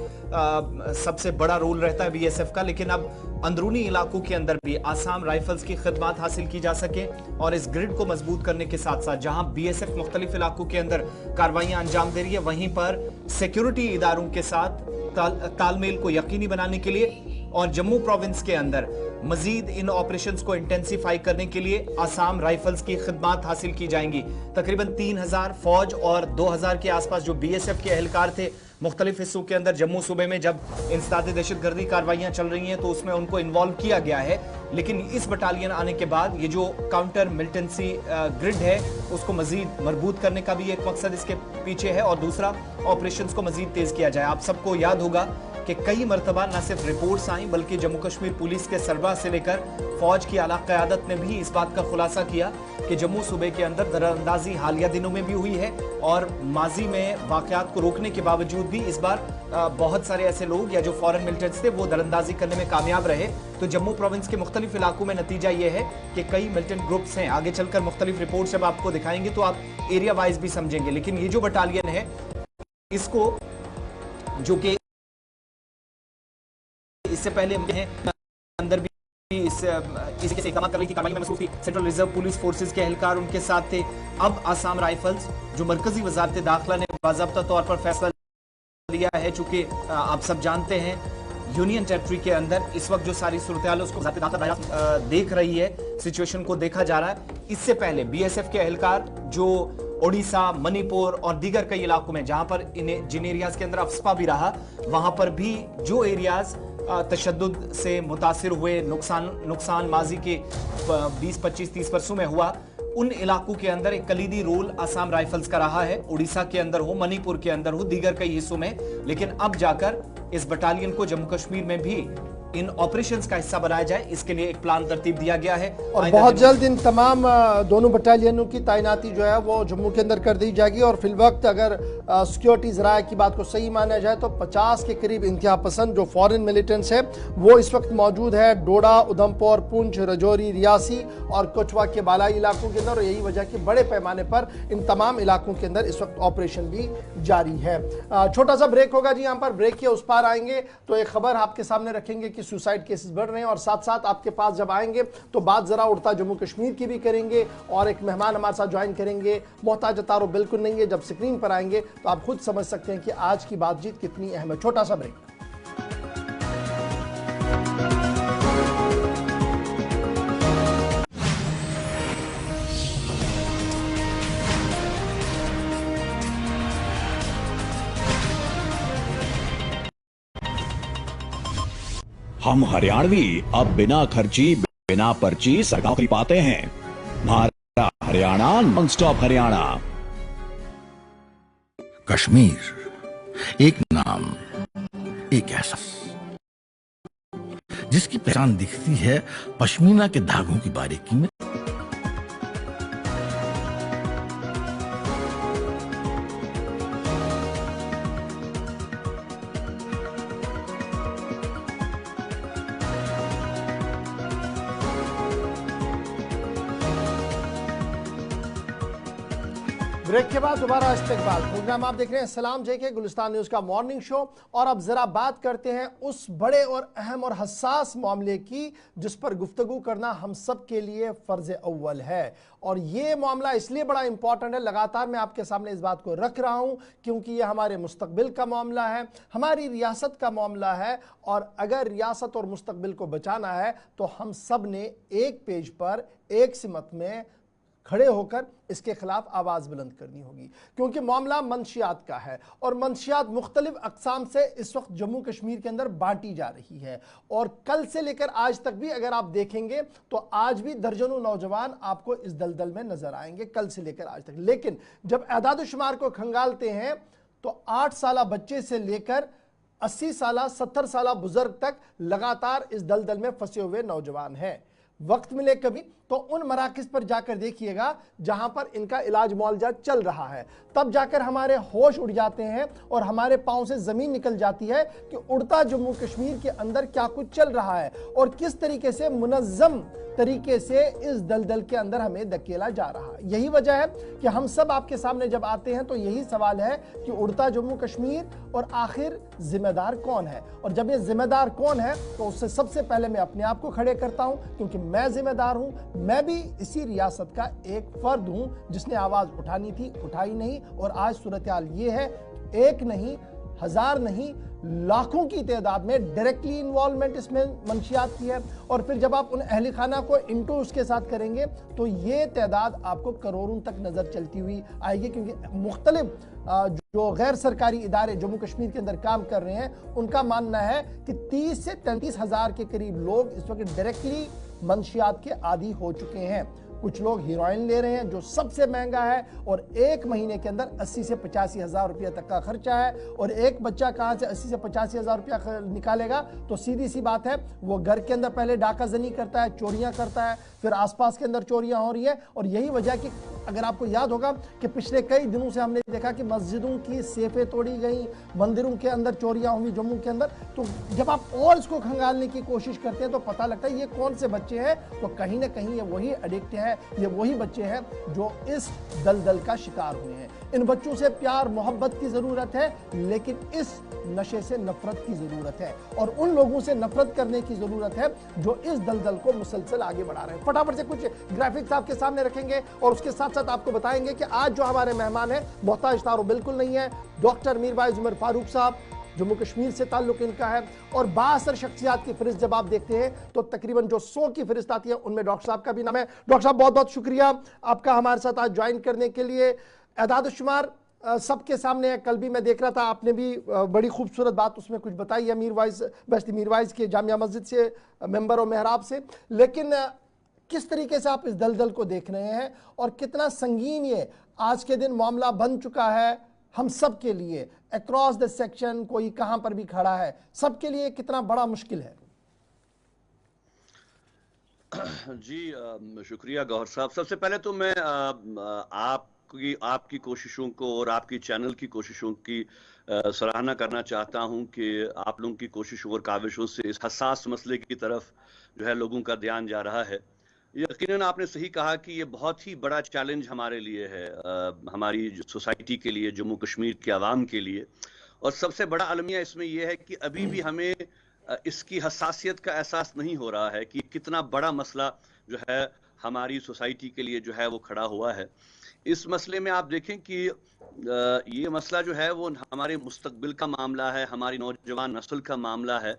सबसे बड़ा रोल रहता है बीएसएफ का, लेकिन अब अंदरूनी इलाकों के अंदर भी आसाम राइफल्स की खिदमात हासिल की जा सके और इस ग्रिड को मजबूत करने के साथ साथ जहां बीएसएफ मुख्तलिफ इलाकों के अंदर कार्रवाइयां अंजाम दे रही है, वहीं पर सिक्योरिटी इदारों के साथ तालमेल को यकीनी बनाने के लिए और जम्मू प्रोविंस के अंदर मजीद इन ऑपरेशंस को इंटेंसिफाई करने के लिए आसाम राइफल्स की खिदमात हासिल की जाएंगी। तकरीबन 3000 फौज और 2000 के आसपास जो बीएसएफ के एहलकार थे मुख्तलिफ हिस्सों के अंदर जम्मू सूबे में जब इंसदादी दहशतगर्दी कार्रवाइयां चल रही हैं तो उसमें उनको इन्वॉल्व किया गया है, लेकिन इस बटालियन आने के बाद ये जो काउंटर मिलिटेंसी ग्रिड है उसको मजीद मजबूत करने का भी एक मकसद इसके पीछे है और दूसरा ऑपरेशंस को मजीद तेज किया जाए। आप सबको याद होगा कि कई मरतबा न सिर्फ रिपोर्ट्स आई बल्कि जम्मू कश्मीर पुलिस के सरबराह से लेकर फौज की आला क़यादत ने भी इस बात का खुलासा किया कि जम्मू सूबे के अंदर दरअंदाजी हालिया दिनों में भी हुई है और माजी में वाक़यात को रोकने के बावजूद भी इस बार बहुत सारे ऐसे लोग या जो फॉरेन मिलिटेंट्स थे वो दरअंदाजी करने में कामयाब रहे। तो जम्मू प्रोविंस के मुख्तलिफ इलाकों में नतीजा ये है कि कई मिलिटेंट ग्रुप्स हैं। आगे चलकर मुख्तलिफ रिपोर्ट जब आपको दिखाएंगे तो आप एरिया वाइज भी समझेंगे, लेकिन ये जो बटालियन है इसको जो कि इससे पहले अंदर भी इसके इकदाम कर रही थी, कार्रवाई में मसरूफ थी सेंट्रल रिजर्व पुलिस फोर्सेस के एहलकार उनके साथ थे। अब आसाम राइफल्स जो मरकजी वजारत दाखिला ने बाज़ाब्ता तौर पर फैसला लिया है, चूंकि आप सब जानते हैं यूनियन टेरिटरी के अंदर इस वक्त जो सारी सूरत हाल है उसको वजारत दाखिला देख रही है, सिचुएशन को देखा जा रहा है। इससे पहले बीएसएफ के एहलकार जो ओडिशा, मणिपुर और दीगर कई इलाकों में जहां पर इन्हें जिन एरियाज के अंदर अफस्पा भी रहा वहां पर भी जो एरियाज तशद्दुद से मुतासिर हुए, नुकसान माजी के 20, 25, 30 वर्षों में हुआ, उन इलाकों के अंदर एक कलीदी रोल आसाम राइफल्स का रहा है। उड़ीसा के अंदर हो, मणिपुर के अंदर हो, दीगर कई हिस्सों में। लेकिन अब जाकर इस बटालियन को जम्मू कश्मीर में भी इन ऑपरेशंस का हिस्सा बनाया जाए, इसके लिए एक प्लान तरतीब दिया गया है और बहुत जल्द इन तमाम दोनों बटालियनों की तैनाती जो है वो जम्मू के अंदर कर दी जाएगी। और फिल वक्त अगर सिक्योरिटी ज़राए की बात को सही माना जाए तो 50 के करीब इंतहा पसंद जो फॉरेन मिलिटेंट्स है वो इस वक्त मौजूद है डोडा, उधमपुर, पुंछ, रजौरी, रियासी और कठुआ के बालाई इलाकों के अंदर। और यही वजह कि बड़े पैमाने पर इन तमाम इलाकों के अंदर इस वक्त ऑपरेशन भी जारी है। छोटा सा ब्रेक होगा जी, यहाँ पर ब्रेक के उस पार आएंगे तो एक खबर आपके सामने रखेंगे कि सुसाइड केसेस बढ़ रहे हैं और साथ साथ आपके पास जब आएंगे तो बात जरा उड़ता जम्मू कश्मीर की भी करेंगे और एक मेहमान हमारे साथ ज्वाइन करेंगे। मोहताज अतारो बिल्कुल नहीं है, जब स्क्रीन पर आएंगे तो आप खुद समझ सकते हैं कि आज की बातचीत कितनी अहम है। छोटा सा ब्रेक। हम हरियाणवी अब बिना खर्ची बिना पर्ची सरकारी पाते हैं। हमारा हरियाणा नॉन स्टॉप हरियाणा। कश्मीर एक नाम, एक एहसास जिसकी पहचान दिखती है पश्मीना के धागों की बारीकी में। ब्रेक के बाद दोबारा इस्तकबाल प्रोग्राम आप देख रहे हैं सलाम जेके गुलिस्तान न्यूज का मॉर्निंग शो। और अब जरा बात करते हैं उस बड़े और अहम और हसास मामले की जिस पर गुफ्तगू करना हम सब के लिए फर्ज अव्वल है। और ये मामला इसलिए बड़ा इंपॉर्टेंट है, लगातार मैं आपके सामने इस बात को रख रहा हूं क्योंकि ये हमारे मुस्तकबिल का मामला है, हमारी रियासत का मामला है। और अगर रियासत और मुस्तकबिल को बचाना है तो हम सब ने एक पेज पर एक सिमत में खड़े होकर इसके खिलाफ आवाज़ बुलंद करनी होगी क्योंकि मामला मंशियात का है और मंशियात मुख्तलिफ अकसाम से इस वक्त जम्मू कश्मीर के अंदर बांटी जा रही है। और कल से लेकर आज तक भी अगर आप देखेंगे तो आज भी दर्जनों नौजवान आपको इस दलदल में नजर आएंगे, कल से लेकर आज तक। लेकिन जब एदाद शुमार को खंगालते हैं तो 8 साला बच्चे से लेकर 80 साला 70 साला बुजुर्ग तक लगातार इस दलदल में फंसे हुए नौजवान हैं। वक्त मिले कभी तो उन मराकज़ पर जाकर देखिएगा जहां पर इनका इलाज मुआवजा चल रहा है, तब जाकर हमारे होश उड़ जाते हैं और हमारे पांव से ज़मीन निकल जाती है कि उड़ता जम्मू कश्मीर के अंदर क्या कुछ चल रहा है और किस तरीके से मुनज़्ज़म तरीके से इस दलदल के अंदर हमें धकेला जा रहा है। यही वजह है कि हम सब आपके सामने जब आते हैं तो यही सवाल है कि उड़ता जम्मू कश्मीर और आखिर जिम्मेदार कौन है। और जब ये जिम्मेदार कौन है तो उससे सबसे पहले मैं अपने आप को खड़े करता हूं क्योंकि मैं जिम्मेदार हूं, मैं भी इसी रियासत का एक फर्द हूं जिसने आवाज उठानी थी, उठाई नहीं। और आज सूरत हाल ये है, एक नहीं हजार नहीं लाखों की तादाद में डायरेक्टली इन्वॉल्वमेंट इसमें मंशियात की है। और फिर जब आप उन अहल खाना को इंटू उसके साथ करेंगे तो ये तादाद आपको करोड़ों तक नजर चलती हुई आएगी, क्योंकि मुख्तलिफ जो गैर सरकारी इदारे जम्मू कश्मीर के अंदर काम कर रहे हैं उनका मानना है कि 30 से 33 हजार के करीब लोग इस वक्त डायरेक्टली मंशियात के आदी हो चुके हैं। कुछ लोग हीरोइन ले रहे हैं जो सबसे महंगा है और एक महीने के अंदर 80 से 85 हजार रुपया तक का खर्चा है। और एक बच्चा कहां से 80 से 85 हजार रुपया निकालेगा? तो सीधी सी बात है, वो घर के अंदर पहले डाकाजनी करता है, चोरियां करता है, फिर आसपास के अंदर चोरियां हो रही है। और यही वजह कि अगर आपको याद होगा कि पिछले कई दिनों से हमने देखा कि मस्जिदों की सेफें तोड़ी गई, मंदिरों के अंदर चोरियां हुई जम्मू के अंदर। तो जब आप और इसको खंगालने की कोशिश करते हैं तो पता लगता है ये कौन से बच्चे हैं। तो कहीं ना कहीं ये वही एडिक्ट है, ये वही बच्चे हैं जो इस दलदल का शिकार हुए हैं। इन बच्चों से प्यार मोहब्बत की जरूरत है, लेकिन इस नशे से नफरत की जरूरत है और उन लोगों से नफरत करने की जरूरत है जो इस दलदल को मुसलसल आगे बढ़ा रहे हैं। फटाफट से कुछ ग्राफिक्स आपके सामने रखेंगे और उसके साथ साथ आपको बताएंगे कि आज जो हमारे मेहमान हैं मोहताज तारो बिल्कुल नहीं है। डॉक्टर मीरवाइज उमर फारूक साहब, जम्मू कश्मीर से ताल्लुक इनका है। और बासर शख्सियात की फहरिस्त जब आप देखते हैं तो तकरीबन जो 100 की फहरिस्त आती है उनमें डॉक्टर साहब का भी नाम है। डॉक्टर साहब बहुत बहुत शुक्रिया आपका हमारे साथ आज ज्वाइन करने के लिए। एदाद शुमार सबके सामने है, कल भी मैं देख रहा था, आपने भी बड़ी खूबसूरत बात उसमें कुछ बताई है मीरवाइज के जामिया मस्जिद से मेंबर और मेहराब से। लेकिन किस तरीके से आप इस दलदल को देख रहे हैं और कितना संगीन ये आज के दिन मामला बन चुका है हम सब के लिए, अक्रॉस द सेक्शन, कोई कहां पर भी खड़ा है, सबके लिए कितना बड़ा मुश्किल है? जी शुक्रिया गौहर साहब। सबसे पहले तो मैं आपकी कोशिशों को और आपकी चैनल की कोशिशों की सराहना करना चाहता हूं कि आप लोगों की कोशिशों और काविशों से इस हसास मसले की तरफ जो है लोगों का ध्यान जा रहा है। यकीनन आपने सही कहा कि ये बहुत ही बड़ा चैलेंज हमारे लिए है, हमारी सोसाइटी के लिए, जम्मू कश्मीर के आवाम के लिए। और सबसे बड़ा अलमिया इसमें यह है कि अभी भी हमें इसकी हसासियत का एहसास नहीं हो रहा है कि कितना बड़ा मसला जो है हमारी सोसाइटी के लिए जो है वो खड़ा हुआ है। इस मसले में आप देखें कि ये मसला जो है वो हमारे मुस्तकबिल का मामला है, हमारी नौजवान नस्ल का मामला है।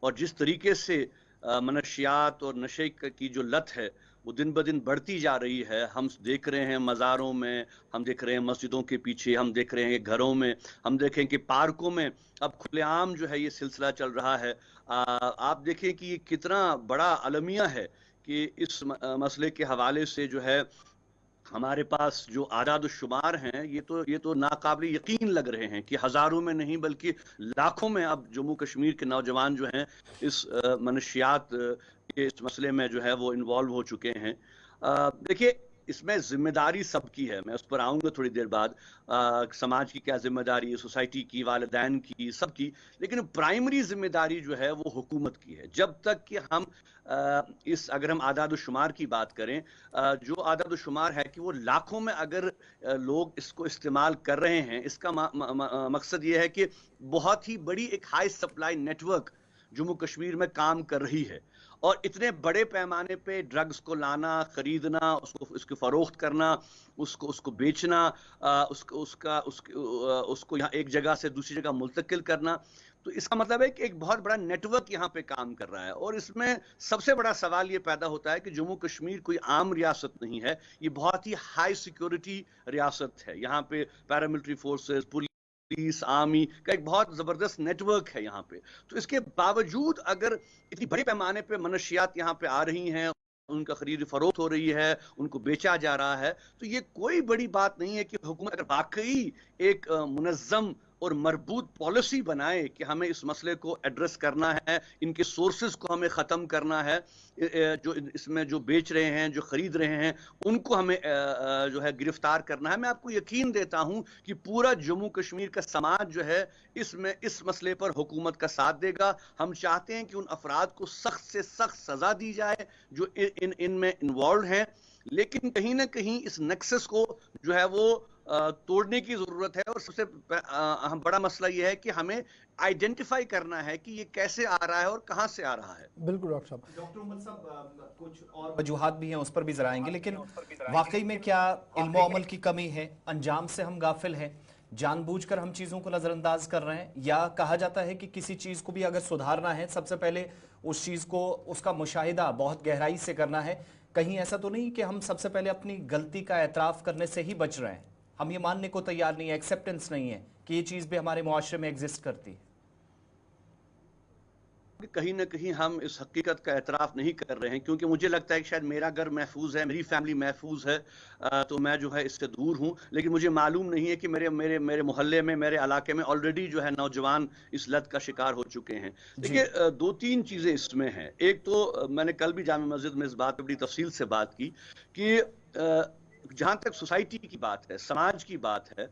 और जिस तरीके से मनशियात और नशे की जो लत है वो दिन ब दिन बढ़ती जा रही है, हम देख रहे हैं मज़ारों में, हम देख रहे हैं मस्जिदों के पीछे, हम देख रहे हैं घरों में, हम देखें कि पार्कों में अब खुलेआम जो है ये सिलसिला चल रहा है। आप देखें कि ये कितना बड़ा अलमिया है कि इस मसले के हवाले से जो है हमारे पास जो आदाद शुमार हैं ये तो नाकाबिल यकीन लग रहे हैं कि हजारों में नहीं बल्कि लाखों में अब जम्मू कश्मीर के नौजवान जो हैं इस मनशियात के इस मसले में जो है वो इन्वॉल्व हो चुके हैं। देखिए, इसमें जिम्मेदारी सबकी है, मैं उस पर आऊँगा थोड़ी देर बाद। समाज की क्या जिम्मेदारी है, सोसाइटी की, वालिदैन की, सबकी। लेकिन प्राइमरी जिम्मेदारी जो है वो हुकूमत की है। जब तक कि हम अगर हम आदाद शुमार की बात करें, जो आदाद शुमार है कि वो लाखों में अगर लोग इसको इस्तेमाल कर रहे हैं, इसका मकसद ये है कि बहुत ही बड़ी एक high supply network Jammu Kashmir में काम कर रही है। और इतने बड़े पैमाने पे ड्रग्स को लाना, खरीदना, उसको फरोख्त करना, उसको बेचना, उसको यहाँ एक जगह से दूसरी जगह मुंतकिल करना, तो इसका मतलब है कि एक बहुत बड़ा नेटवर्क यहाँ पे काम कर रहा है। और इसमें सबसे बड़ा सवाल ये पैदा होता है कि जम्मू कश्मीर कोई आम रियासत नहीं है, ये बहुत ही हाई सिक्योरिटी रियासत है। यहाँ पे पैरामिलिट्री फोर्सेस, पुलिस, आर्मी का एक बहुत जबरदस्त नेटवर्क है यहाँ पे। तो इसके बावजूद अगर इतनी बड़े पैमाने पे मनशियात यहाँ पे आ रही हैं, उनका खरीद फरोख्त हो रही है, उनको बेचा जा रहा है, तो ये कोई बड़ी बात नहीं है कि हुकूमत अगर वाकई एक मुनज़्ज़म और मरबूत पॉलिसी बनाए कि हमें इस मसले को एड्रेस करना है, इनके सोर्सेज को हमें ख़त्म करना है, जो इसमें जो बेच रहे हैं, जो ख़रीद रहे हैं, उनको हमें जो है गिरफ्तार करना है। मैं आपको यकीन देता हूं कि पूरा जम्मू कश्मीर का समाज जो है इस मसले पर हुकूमत का साथ देगा। हम चाहते हैं कि उन अफराद को सख्त से सख्त सज़ा दी जाए जो इनमें इन्वॉल्व हैं, लेकिन कहीं ना कहीं इस नेक्सस को जो है वो तोड़ने की जरूरत है। और सबसे बड़ा मसला यह है कि हमें आइडेंटिफाई करना है कि ये कैसे आ रहा है और कहां से आ रहा है। बिल्कुल डॉक्टर साहब। डॉक्टर उमर साहब, कुछ और वजूहात भी हैं, उस पर भी जरा आएंगे, लेकिन वाकई में क्या इल्म अमल की कमी है, अंजाम से हम गाफिल हैं, जानबूझकर हम चीजों को नजरअंदाज कर रहे हैं, या कहा जाता है कि किसी चीज को भी अगर सुधारना है सबसे पहले उस चीज को, उसका मुशाहिदा बहुत गहराई से करना है। कहीं ऐसा तो नहीं कि हम सबसे पहले अपनी गलती का एतराफ करने से ही बच रहे हैं, हम ये मानने को तैयार नहीं है, एक्सेप्टेंस नहीं है कि ये चीज भी हमारे मुआशरे में एग्जिस्ट करती है? कहीं ना कहीं हम इस हकीकत का एतराफ़ नहीं कर रहे हैं, क्योंकि मुझे लगता है कि शायद मेरा घर महफूज है, मेरी फैमिली महफूज है, तो मैं जो है इससे दूर हूं। लेकिन मुझे मालूम नहीं है कि मेरे मेरे मेरे मोहल्ले में, मेरे इलाके में ऑलरेडी जो है नौजवान इस लत का शिकार हो चुके हैं। देखिए, दो तीन चीज़ें इसमें हैं। एक तो मैंने कल भी जामा मस्जिद में इस बात पर बड़ी तफसील से बात की कि जहाँ तक सोसाइटी की बात है, समाज की बात है,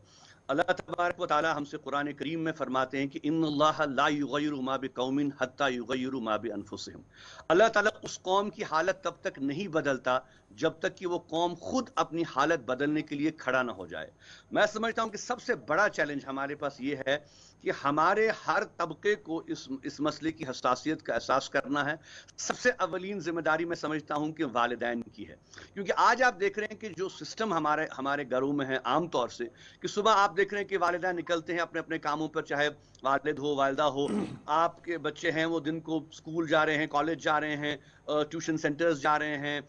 अल्लाह तबारक व तआला हमसे कुरान करीम में फरमाते हैं कि इन्नल्लाह ला युगय्यिरु मा बिकौमिन हत्ता युगय्यिरु मा बिअनफुसिहिम। अल्लाह ताला उस कौम की हालत तब तक नहीं बदलता जब तक कि वो कौम खुद अपनी हालत बदलने के लिए खड़ा ना हो जाए। मैं समझता हूं कि सबसे बड़ा चैलेंज हमारे पास ये है कि हमारे हर तबके को इस मसले की हसासियत का एहसास करना है। सबसे अवलीन जिम्मेदारी मैं समझता हूं कि वालिदैन की है, क्योंकि आज आप देख रहे हैं कि जो सिस्टम हमारे घरों में है आम तौर से, कि सुबह आप देख रहे हैं कि वालिदैन निकलते हैं अपने अपने कामों पर, चाहे वालिद हो वालिदा हो, आपके बच्चे हैं वो दिन को स्कूल जा रहे हैं, कॉलेज जा रहे हैं, ट्यूशन सेंटर्स जा रहे हैं।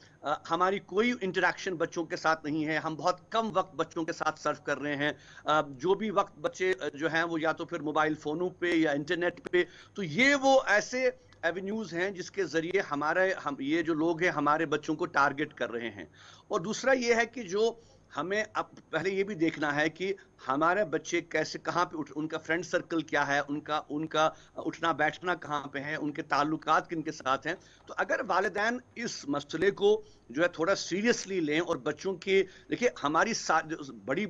हमारी कोई इंटरेक्शन बच्चों के साथ नहीं है, हम बहुत कम वक्त बच्चों के साथ सर्व कर रहे हैं। जो भी वक्त बच्चे जो हैं वो या तो फिर मोबाइल फ़ोनों पे या इंटरनेट पे, तो ये वो ऐसे एवेन्यूज़ हैं जिसके ज़रिए हम ये जो लोग हैं हमारे बच्चों को टारगेट कर रहे हैं। और दूसरा ये है कि जो हमें अब पहले ये भी देखना है कि हमारे बच्चे कैसे, कहाँ पे उनका फ्रेंड सर्कल क्या है, उनका उठना बैठना कहाँ पे है, उनके ताल्लुकात किनके साथ हैं। तो अगर वालिदैन इस मसले को जो है थोड़ा सीरियसली लें और बच्चों के, देखिए हमारी बड़ी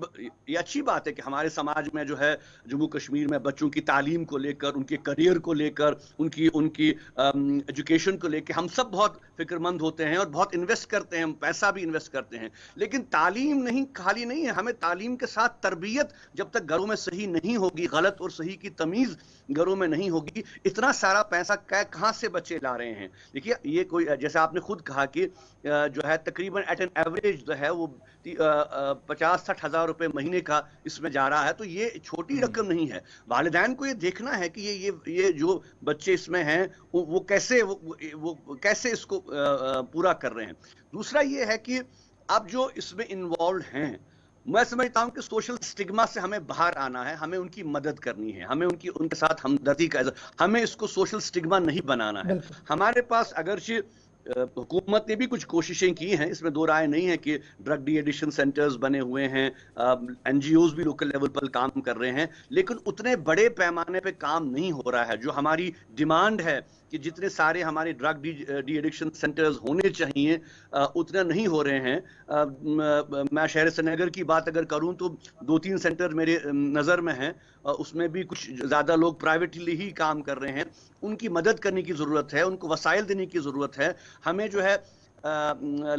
ये अच्छी बात है कि हमारे समाज में जो है जम्मू कश्मीर में बच्चों की तालीम को लेकर, उनके करियर को लेकर, उनकी एजुकेशन को लेकर हम सब बहुत फिक्रमंद होते हैं और बहुत इन्वेस्ट करते हैं, पैसा भी इन्वेस्ट करते हैं। लेकिन तालीम नहीं, खाली नहीं है, हमें तालीम के साथ तरबियत जब तक घरों में सही नहीं होगी, गलत और सही की तमीज घरों में नहीं होगी, इतना सारा पैसा कहां से बच्चे ला रहे हैं। देखिए, ये कोई, जैसे आपने खुद कहा कि जो है तकरीबन एट एन एवरेज जो है वो 50-60 हज़ार रुपए महीने का इसमें जा रहा है, तो ये छोटी रकम नहीं है। वालिदैन को ये देखना है कि ये जो बच्चे इसमें हैं वो कैसे इसको पूरा कर रहे हैं। दूसरा ये है कि अब जो इसमें इन्वॉल्व हैं, मैं समझता हूं कि सोशल स्टिग्मा से हमें बाहर आना है, हमें उनकी मदद करनी है, हमें उनके साथ हमदर्दी का, हमें इसको सोशल स्टिग्मा नहीं बनाना है। हमारे पास अगरचे हुकूमत ने भी कुछ कोशिशें की हैं, इसमें दो राय नहीं है कि ड्रग डी एडिक्शन सेंटर्स बने हुए हैं, एनजीओज भी लोकल लेवल पर काम कर रहे हैं, लेकिन उतने बड़े पैमाने पे काम नहीं हो रहा है। जो हमारी डिमांड है कि जितने सारे हमारे ड्रग डी एडिक्शन सेंटर्स होने चाहिए उतने नहीं हो रहे हैं। मैं शहर श्रीनगर की बात अगर करूं तो 2-3 सेंटर मेरे नज़र में हैं, उसमें भी कुछ ज़्यादा लोग प्राइवेटली ही काम कर रहे हैं। उनकी मदद करने की ज़रूरत है, उनको वसाइल देने की ज़रूरत है। हमें जो है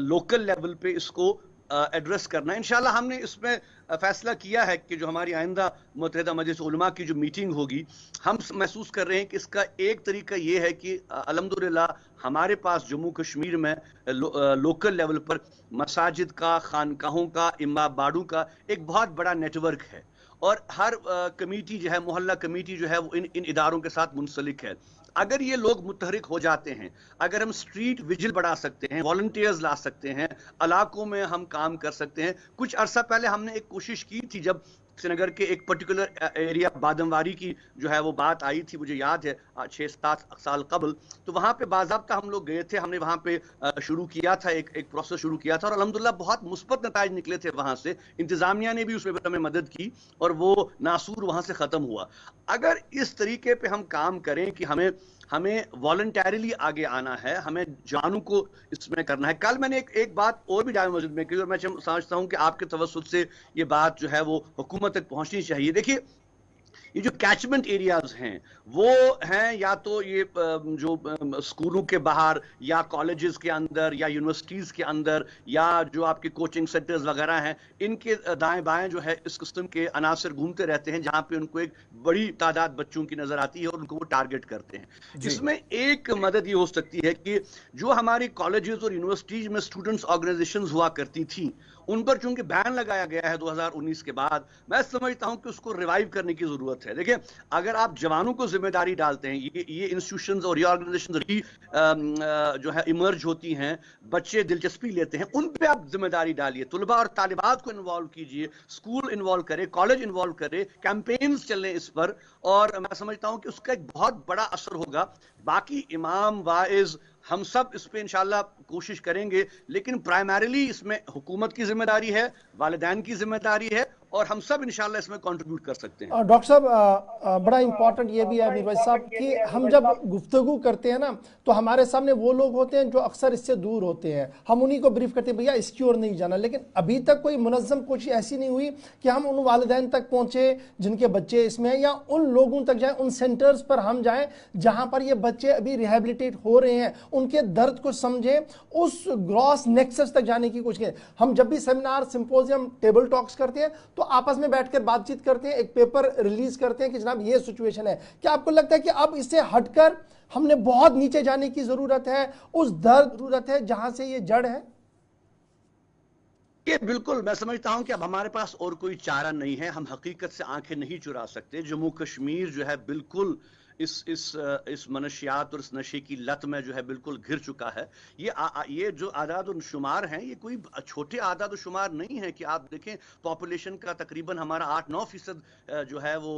लोकल लेवल पे इसको एड्रेस करना है। इंशाल्लाह हमने इसमें फैसला किया है कि जो हमारी आइंदा मुत्तहिदा मजलिस उलमा की जो मीटिंग होगी, हम महसूस कर रहे हैं कि इसका एक तरीका ये है कि अल्हम्दुलिल्लाह हमारे पास जम्मू कश्मीर में लोकल लेवल पर मसाजिद का, खानकाहों का, इमाम बाड़ों का एक बहुत बड़ा नेटवर्क है, और हर कमेटी जो है, मोहल्ला कमेटी जो है वो इन इदारों के साथ मुंसलिक है। अगर ये लोग मुतहरिक हो जाते हैं, अगर हम स्ट्रीट विजिल बढ़ा सकते हैं, वॉलंटियर्स ला सकते हैं, इलाकों में हम काम कर सकते हैं। कुछ अरसा पहले हमने एक कोशिश की थी, जब श्रीनगर के एक पर्टिकुलर एरिया बादमवारी की जो है वो बात आई थी, मुझे याद है 6-7 साल कबल, तो वहाँ पे बाज़ाब्ता हम लोग गए थे, हमने वहाँ पे शुरू किया था, एक प्रोसेस शुरू किया था, और अल्हम्दुलिल्लाह बहुत मुस्बत नताइज निकले थे वहाँ से। इंतज़ामिया ने भी उसमें हमें मदद की और वो नासूर वहाँ से ख़त्म हुआ। अगर इस तरीके पे हम काम करें कि हमें वॉलंटरीली आगे आना है, हमें जानू को इसमें करना है। कल मैंने एक बात और भी जामा मस्जिद में की, और मैं समझता हूँ कि आपके तवज्जुह से ये बात जो है वो हुकूमत तक पहुँचनी चाहिए। देखिए, ये जो कैचमेंट एरियाज हैं वो हैं या तो ये जो स्कूलों के बाहर या कॉलेजेस के अंदर या यूनिवर्सिटीज के अंदर या जो आपके कोचिंग सेंटर्स वगैरह हैं, इनके दाएं बाएं जो है इस किस्म के अनासर घूमते रहते हैं, जहां पे उनको एक बड़ी तादाद बच्चों की नजर आती है और उनको वो टारगेट करते हैं। इसमें एक मदद ये हो सकती है कि जो हमारी कॉलेजेस और यूनिवर्सिटीज में स्टूडेंट्स ऑर्गेनाइजेशंस हुआ करती थी, उन पर चूंकि बैन लगाया गया है 2019 के बाद, मैं समझता हूं कि उसको रिवाइव करने की जरूरत है। देखिए, अगर आप जवानों को जिम्मेदारी डालते हैं, ये इंस्टीट्यूशंस और ये ऑर्गेनाइजेशन जो है इमर्ज होती हैं, बच्चे दिलचस्पी लेते हैं, उन पे आप जिम्मेदारी डालिए, तुलबा और तालिबात को इन्वॉल्व कीजिए, स्कूल इन्वॉल्व करें, कॉलेज इन्वॉल्व करें, कैंपेन्स चलें इस पर, और मैं समझता हूं कि उसका एक बहुत बड़ा असर होगा। बाकी इमाम, वाइज, हम सब इस पे इंशाल्लाह कोशिश करेंगे, लेकिन प्राइमरीली इसमें हुकूमत की जिम्मेदारी है, वालिदैन की जिम्मेदारी है, और हम सब इंशाल्लाह इसमें कंट्रीब्यूट कर सकते हैं। डॉक्टर साहब, बड़ा इंपॉर्टेंट ये भी है मीर भाई साहब कि हम जब गुफ्तगू करते हैं ना, तो हमारे सामने वो लोग होते हैं जो अक्सर इससे दूर होते हैं, हम उन्हीं को ब्रीफ करते हैं भैया इसकी ओर नहीं जाना, लेकिन अभी तक कोई मुनज़्ज़म कोशिश ऐसी नहीं हुई कि हम उन वालिदैन तक पहुँचे जिनके बच्चे इसमें हैं, या उन लोगों तक जाएँ, उन सेंटर्स पर हम जाएँ जहाँ पर ये बच्चे अभी रिहेबिलिटेट हो रहे हैं, उनके दर्द को समझें, उस ग्रॉस नेक्सस तक जाने की कोशिश करें। हम जब भी सेमिनार, सिंपोजियम, टेबल टॉक्स करते हैं तो आपस में बैठकर बातचीत करते हैं, एक पेपर रिलीज करते हैं कि जनाब ये सिचुएशन है। क्या आपको लगता है कि अब इससे हटकर हमने बहुत नीचे जाने की जरूरत है, उस दर्द जरूरत है जहां से ये जड़ है? ये बिल्कुल, मैं समझता हूं कि अब हमारे पास और कोई चारा नहीं है, हम हकीकत से आंखें नहीं चुरा सकते। जम्मू कश्मीर जो है बिल्कुल इस मनशियात और इस नशे की लत में जो है बिल्कुल घिर चुका है। ये जो आदाद और शुमार हैं, ये कोई छोटे आदाद और शुमार नहीं है कि आप देखें पॉपुलेशन का तकरीबन हमारा 8-9% जो है वो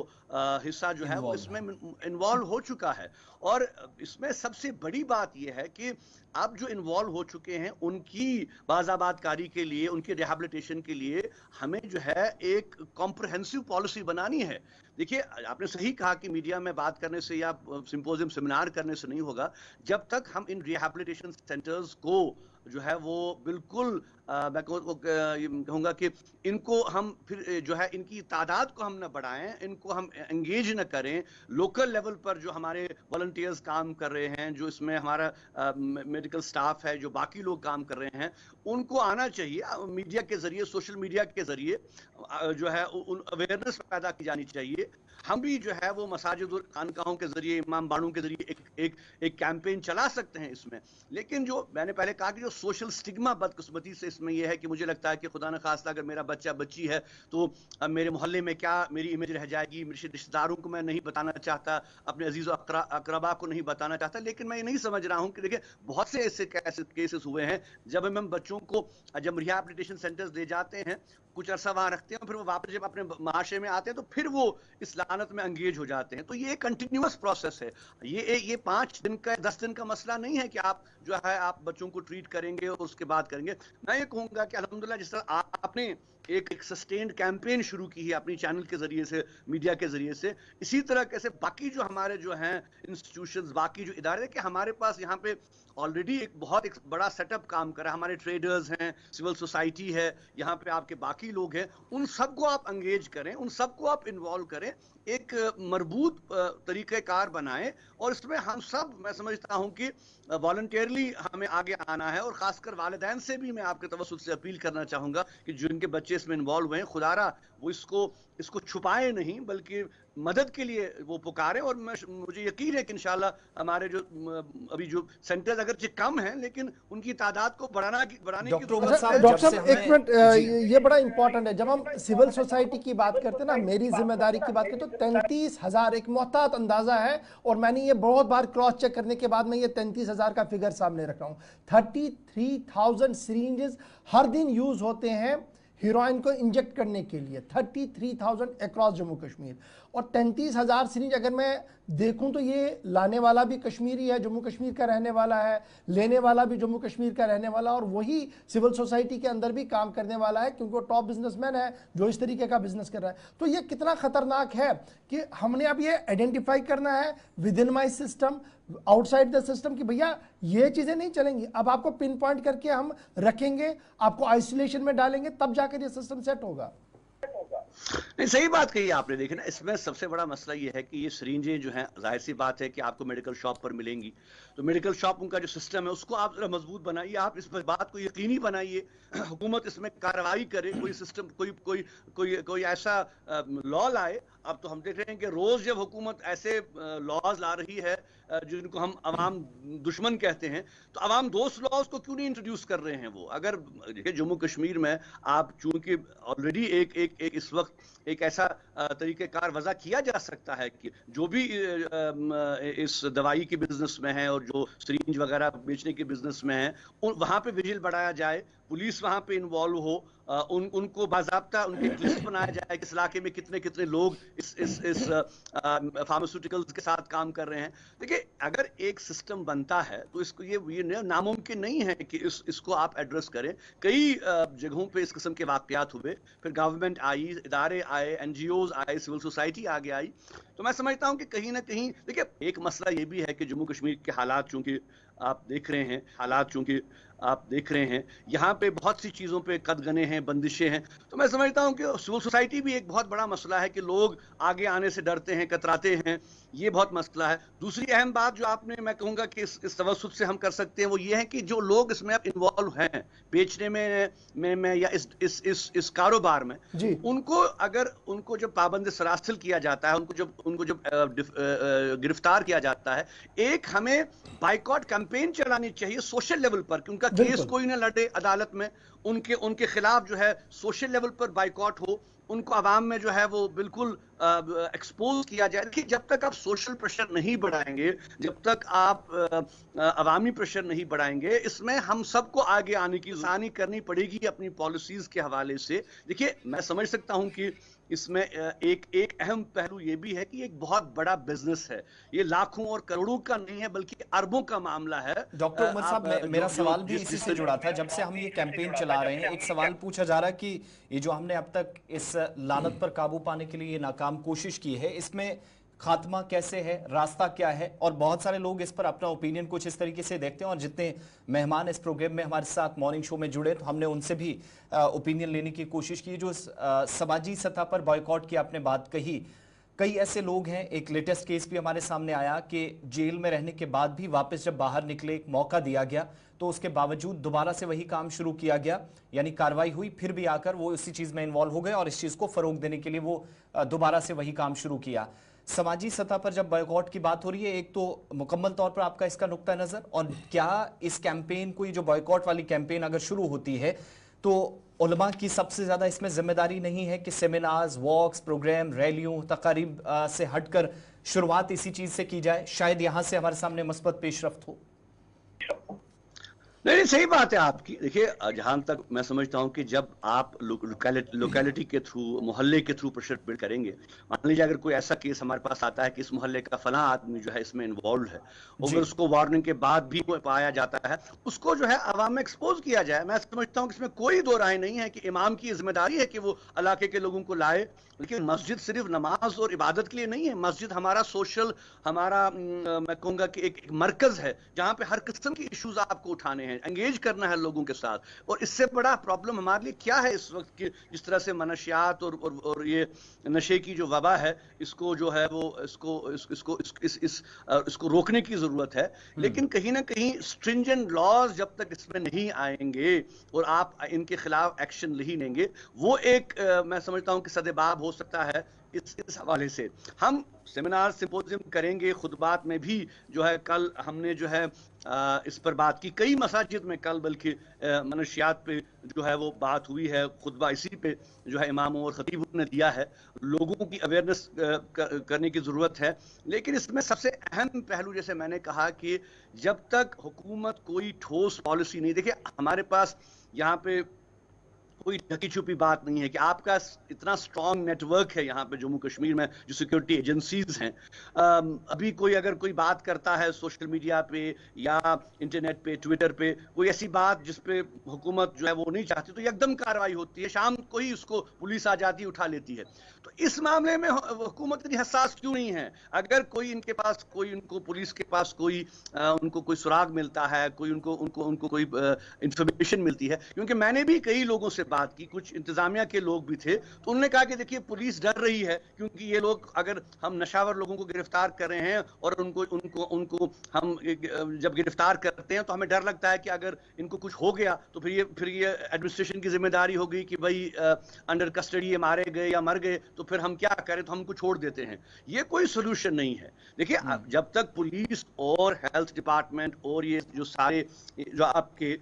हिस्सा जो है वो इसमें इन्वॉल्व हो चुका है। और इसमें सबसे बड़ी बात यह है कि अब जो इन्वॉल्व हो चुके हैं उनकी बाज़ाबातकारी के लिए, उनकी रिहैबिलिटेशन के लिए हमें जो है एक कॉम्प्रहेंसिव पॉलिसी बनानी है। देखिए, आपने सही कहा कि मीडिया में बात करने से या सिंपोजियम, सेमिनार करने से नहीं होगा। जब तक हम इन रिहैबिलिटेशन सेंटर्स को जो है वो बिल्कुल मैं कहूँगा कि इनको हम फिर जो है इनकी तादाद को हम न बढ़ाएं, इनको हम एंगेज न करें। लोकल लेवल पर जो हमारे वॉलंटियर्स काम कर रहे हैं, जो इसमें हमारा मेडिकल स्टाफ है, जो बाकी लोग काम कर रहे हैं, उनको आना चाहिए। मीडिया के जरिए, सोशल मीडिया के जरिए जो है अवेयरनेस पैदा की जानी चाहिए। हम भी जो है वो मसाजिद और खानकाहों के जरिए, इमाम बाड़ों के जरिए एक कैंपेन चला सकते हैं इसमें। लेकिन जो मैंने पहले कहा कि जो सोशल स्टिग्मा बदकिस्मती से इसमें यह है कि मुझे लगता है कि खुदा न खास्ता अगर मेरा बच्चा बच्ची है तो अब मेरे मोहल्ले में क्या मेरी इमेज रह जाएगी, मेरे रिश्तेदारों को मैं नहीं बताना चाहता, अपने अजीज अकरबा को नहीं बताना चाहता। लेकिन मैं ये नहीं समझ रहा हूँ कि देखिए बहुत से ऐसे केसेस हुए हैं जब हम बच्चों को जब रिहैबिलिटेशन सेंटर्स ले जाते हैं, कुछ अरसा वहां रखते हैं, फिर वो वापस जब अपने माशरे में आते हैं तो फिर वो इस लानत में एंगेज हो जाते हैं। तो ये कंटिन्यूअस प्रोसेस है। ये 5 दिन का, 10 दिन का मसला नहीं है कि आप जो है आप बच्चों को ट्रीट करेंगे और उसके बाद करेंगे। मैं ये कहूंगा कि अल्हम्दुलिल्लाह जिस तरह आपने एक सस्टेन्ड कैंपेन शुरू की है अपनी चैनल के जरिए से, मीडिया के जरिए से, इसी तरह कैसे बाकी जो हमारे जो हैं इंस्टीट्यूशंस, बाकी जो इदारे कि हमारे पास यहाँ पे ऑलरेडी एक बड़ा सेटअप काम कर रहा है। हमारे ट्रेडर्स हैं, सिविल सोसाइटी है, यहाँ पे आपके बाकी लोग हैं, उन सबको आप एंगेज करें, उन सबको आप इन्वॉल्व करें, एक मरबूत तरीक़ेकार बनाएं। और इसमें हम सब, मैं समझता हूं कि वॉलंटियरली हमें आगे आना है। और खासकर वालिदैन से भी मैं आपके तवस्सुल से अपील करना चाहूंगा कि जिनके बच्चे इसमें इन्वॉल्व हुए हैं, खुदारा वो इसको छुपाए नहीं, बल्कि मदद के लिए वो पुकारे। और मुझे यकीन है कि इंशाल्लाह हमारे जो अभी जो सेंटर्स अगरचे कम हैं, लेकिन उनकी तादाद को बढ़ाने की डॉक्टर साहब एक मिनट, ये बड़ा इंपॉर्टेंट है। जब हम सिविल सोसाइटी की बात करते हैं ना, मेरी जिम्मेदारी की बात करते तो 33,000 एक मोहतात अंदाजा है, और मैंने ये बहुत बार क्रॉस चेक करने के बाद मैं ये 33,000 का फिगर सामने रखा हूँ। 33,000 सिरिंजेस हर दिन यूज होते हैं हीरोइन को इंजेक्ट करने के लिए, 33,000 अक्रॉस जम्मू कश्मीर। और 33,000 सिरिंज अगर मैं देखूं तो ये लाने वाला भी कश्मीरी है, जम्मू कश्मीर का रहने वाला है, लेने वाला भी जम्मू कश्मीर का रहने वाला, और वही सिविल सोसाइटी के अंदर भी काम करने वाला है, क्योंकि वो टॉप बिजनेसमैन है जो इस तरीके का बिजनेस कर रहा है। तो ये कितना खतरनाक है कि हमने अब ये आइडेंटिफाई करना है with in my system, outside the system, कि भैया ये चीजें नहीं चलेंगी। अब आपको पिन पॉइंट करके हम रखेंगे, आपको आइसोलेशन में डालेंगे, तब जाकर ये सिस्टम सेट होगा। नहीं, सही बात कही आपने। देखिए ना, इसमें सबसे बड़ा मसला ये है कि ये सिरिंजें जो हैं, जाहिर सी बात है कि आपको मेडिकल शॉप पर मिलेंगी, तो मेडिकल शॉप उनका जो सिस्टम है उसको आप जरा मजबूत बनाइए, आप इस बात को यकीनी बनाइए, हुकूमत इसमें कार्रवाई करे, कोई सिस्टम कोई ऐसा लॉ लाए अब तो हम देख रहे हैं कि रोज जब हुकूमत ऐसे लॉज ला रही है जिनको हम अवाम दुश्मन कहते हैं, तो अवाम दोस्त लॉज को क्यों नहीं इंट्रोड्यूस कर रहे हैं वो? अगर देखिए जम्मू कश्मीर में आप चूंकि ऑलरेडी एक इस वक्त एक ऐसा तरीक़ेकार वज़ा किया जा सकता है कि जो भी इस दवाई के बिजनेस में है और जो सिरिंज वगैरह बेचने के बिजनेस में है, वहां पे विजिल बढ़ाया जाए, पुलिस वहां पे इन्वॉल्व हो, उनको बाज़ाब्ता उनके लिस्ट बनाया जाए कि इस इलाके में कितने कितने लोग इस फार्मास्यूटिकल्स के साथ काम कर रहे हैं। देखिए अगर एक सिस्टम बनता है तो इसको ये नामुमकिन नहीं है कि इसको आप एड्रेस करें। कई जगहों पे इस किस्म के वाकयात हुए, फिर गवर्नमेंट आई, इदारे आए, एनजीओज आए, सिविल सोसाइटी आगे आई। तो मैं समझता हूं कि कहीं ना कहीं देखिए एक मसला ये भी है कि जम्मू कश्मीर के हालात चूंकि आप देख रहे हैं, यहाँ पे बहुत सी चीज़ों पे कदगने हैं, बंदिशें हैं। तो मैं समझता हूँ कि सिविल सोसाइटी भी एक बहुत बड़ा मसला है कि लोग आगे आने से डरते हैं, कतराते हैं, ये बहुत मसला है। दूसरी अहम बात जो आपने, मैं कहूँगा कि इस तवज्जुह से हम कर सकते हैं वो ये है कि जो लोग इसमें अब इन्वॉल्व हैं बेचने में या इस कारोबार में, उनको जब पाबंद सरासिल किया जाता है, उनको जब गिरफ्तार किया जाता है, एक हमें बाइकॉट कैंपेन चलानी चाहिए सोशल लेवल पर कि उनका केस कोई ना लड़े अदालत में, उनके खिलाफ जो है सोशल लेवल पर बाइकॉट हो, उनको आवाम में जो है वो बिल्कुल एक्सपोज किया जाए। कि जब तक आप सोशल प्रेशर नहीं बढ़ाएंगे, जब तक आप अवामी प्रेशर नहीं बढ़ाएंगे, इसमें हम सबको आगे आने की आसानी करनी पड़ेगी अपनी पॉलिसीज के हवाले से। देखिए मैं समझ सकता हूं कि इसमें एक अहम पहलू ये भी है कि एक बहुत बड़ा बिजनेस है, ये लाखों और करोड़ों का नहीं है बल्कि अरबों का मामला है। डॉक्टर उमर साहब, मेरा सवाल भी इसी से जुड़ा था। जब से हम ये कैंपेन चला रहे हैं, एक सवाल पूछा जा रहा है कि ये जो हमने अब तक इस लानत पर काबू पाने के लिए ये नाकाम कोशिश की है, इसमें खात्मा कैसे है, रास्ता क्या है? और बहुत सारे लोग इस पर अपना ओपिनियन कुछ इस तरीके से देखते हैं, और जितने मेहमान इस प्रोग्राम में हमारे साथ मॉर्निंग शो में जुड़े तो हमने उनसे भी ओपिनियन लेने की कोशिश की। जो समाजी सतह पर बॉयकॉट की आपने बात कही, कई ऐसे लोग हैं, एक लेटेस्ट केस भी हमारे सामने आया कि जेल में रहने के बाद भी वापस जब बाहर निकले, एक मौका दिया गया तो उसके बावजूद दोबारा से वही काम शुरू किया गया, यानी कार्रवाई हुई, फिर भी आकर वो इसी चीज में इन्वॉल्व हो गए और इस चीज को फरोग देने के लिए वो दोबारा से वही काम शुरू किया। समाजी सतह पर जब बॉयकॉट की बात हो रही है, एक तो मुकम्मल तौर पर आपका इसका नुक्ता नजर, और क्या इस कैंपेन को, ये जो बॉयकॉट वाली कैंपेन अगर शुरू होती है तो उलमा की सबसे ज्यादा इसमें जिम्मेदारी नहीं है कि सेमिनार्स, वॉक्स, प्रोग्राम, रैलियों, तकारीब से हटकर शुरुआत इसी चीज से की जाए? शायद यहां से हमारे सामने मस्बत पेशरफ्त हो। नहीं, सही बात है आपकी। देखिए जहां तक मैं समझता हूं कि जब आप लोकेलिटी के थ्रू, मोहल्ले के थ्रू प्रेशर बिल्ड करेंगे, मान लीजिए अगर कोई ऐसा केस हमारे पास आता है कि इस मोहल्ले का फला आदमी जो है इसमें इन्वॉल्व है, अगर उसको वार्निंग के बाद भी पाया जाता है, उसको जो है अवाम में एक्सपोज किया जाए। मैं समझता हूं कि इसमें कोई दो राय नहीं है कि इमाम की जिम्मेदारी है कि वो इलाके के लोगों को लाए, लेकिन मस्जिद सिर्फ नमाज और इबादत के लिए नहीं है। मस्जिद हमारा सोशल, हमारा मैं कहूँगा कि एक मरकज है जहाँ पे हर किस्म की इश्यूज आपको उठाने हैं, एंगेज करना है लोगों के साथ। और इससे बड़ा प्रॉब्लम हमारे लिए क्या है इस वक्त की, जिस तरह से मनशियात और ये नशे की जो वबा है, इसको जो है वो इसको रोकने की जरूरत है। लेकिन कहीं ना कहीं स्ट्रिंजेंट लॉज जब तक इसमें नहीं आएंगे और आप इनके खिलाफ एक्शन नहीं लेंगे, वो एक मैं समझता हूं कि सदेबाब हो सकता है। इस हवाले से हम सेमिनार, सिंपोजियम करेंगे, खुतबात में भी जो है कल हमने जो है इस पर बात की, कई मसाजिद में कल बल्कि मनशियात पे जो है वो बात हुई है, खुतबा इसी पे जो है इमामों और खतीबों ने दिया है। लोगों की अवेयरनेस करने की ज़रूरत है। लेकिन इसमें सबसे अहम पहलू, जैसे मैंने कहा कि जब तक हुकूमत कोई ठोस पॉलिसी नहीं, देखिए हमारे पास यहाँ पे कोई ढकी छुपी बात नहीं है कि आपका इतना स्ट्रॉन्ग नेटवर्क है यहाँ पे जम्मू कश्मीर में, जो सिक्योरिटी एजेंसीज हैं। अभी कोई अगर कोई बात करता है सोशल मीडिया पे या इंटरनेट पे, ट्विटर पे, कोई ऐसी बात जिस पे हुकूमत जो है वो नहीं चाहती, तो एकदम कार्रवाई होती है, शाम को ही उसको पुलिस आ जाती, उठा लेती है। तो इस मामले में हुकूमत इतनी हसास क्यों नहीं है? अगर कोई इनके पास, कोई उनको पुलिस के पास कोई उनको कोई सुराग मिलता है, कोई उनको कोई इंफॉर्मेशन मिलती है, क्योंकि मैंने भी कई लोगों से बात की, कुछ इंतजामिया के लोग भी थे, तो उन्होंने कहा कि देखिए पुलिस डर रही है क्योंकि ये लोग, अगर हम नशावर लोगों को गिरफ्तार कर रहे हैं और उनको उनको उनको हम जब गिरफ्तार करते हैं तो हमें डर लगता है कि अगर इनको कुछ हो गया तो फिर ये एडमिनिस्ट्रेशन की जिम्मेदारी होगी कि भाई अंडर कस्टडी ये मारे गए या मर गए तो फिर हम क्या करें, तो हम उनको छोड़ देते हैं। ये कोई सोल्यूशन नहीं है। देखिए जब तक पुलिस और हेल्थ डिपार्टमेंट और ये जो सारे जो आपके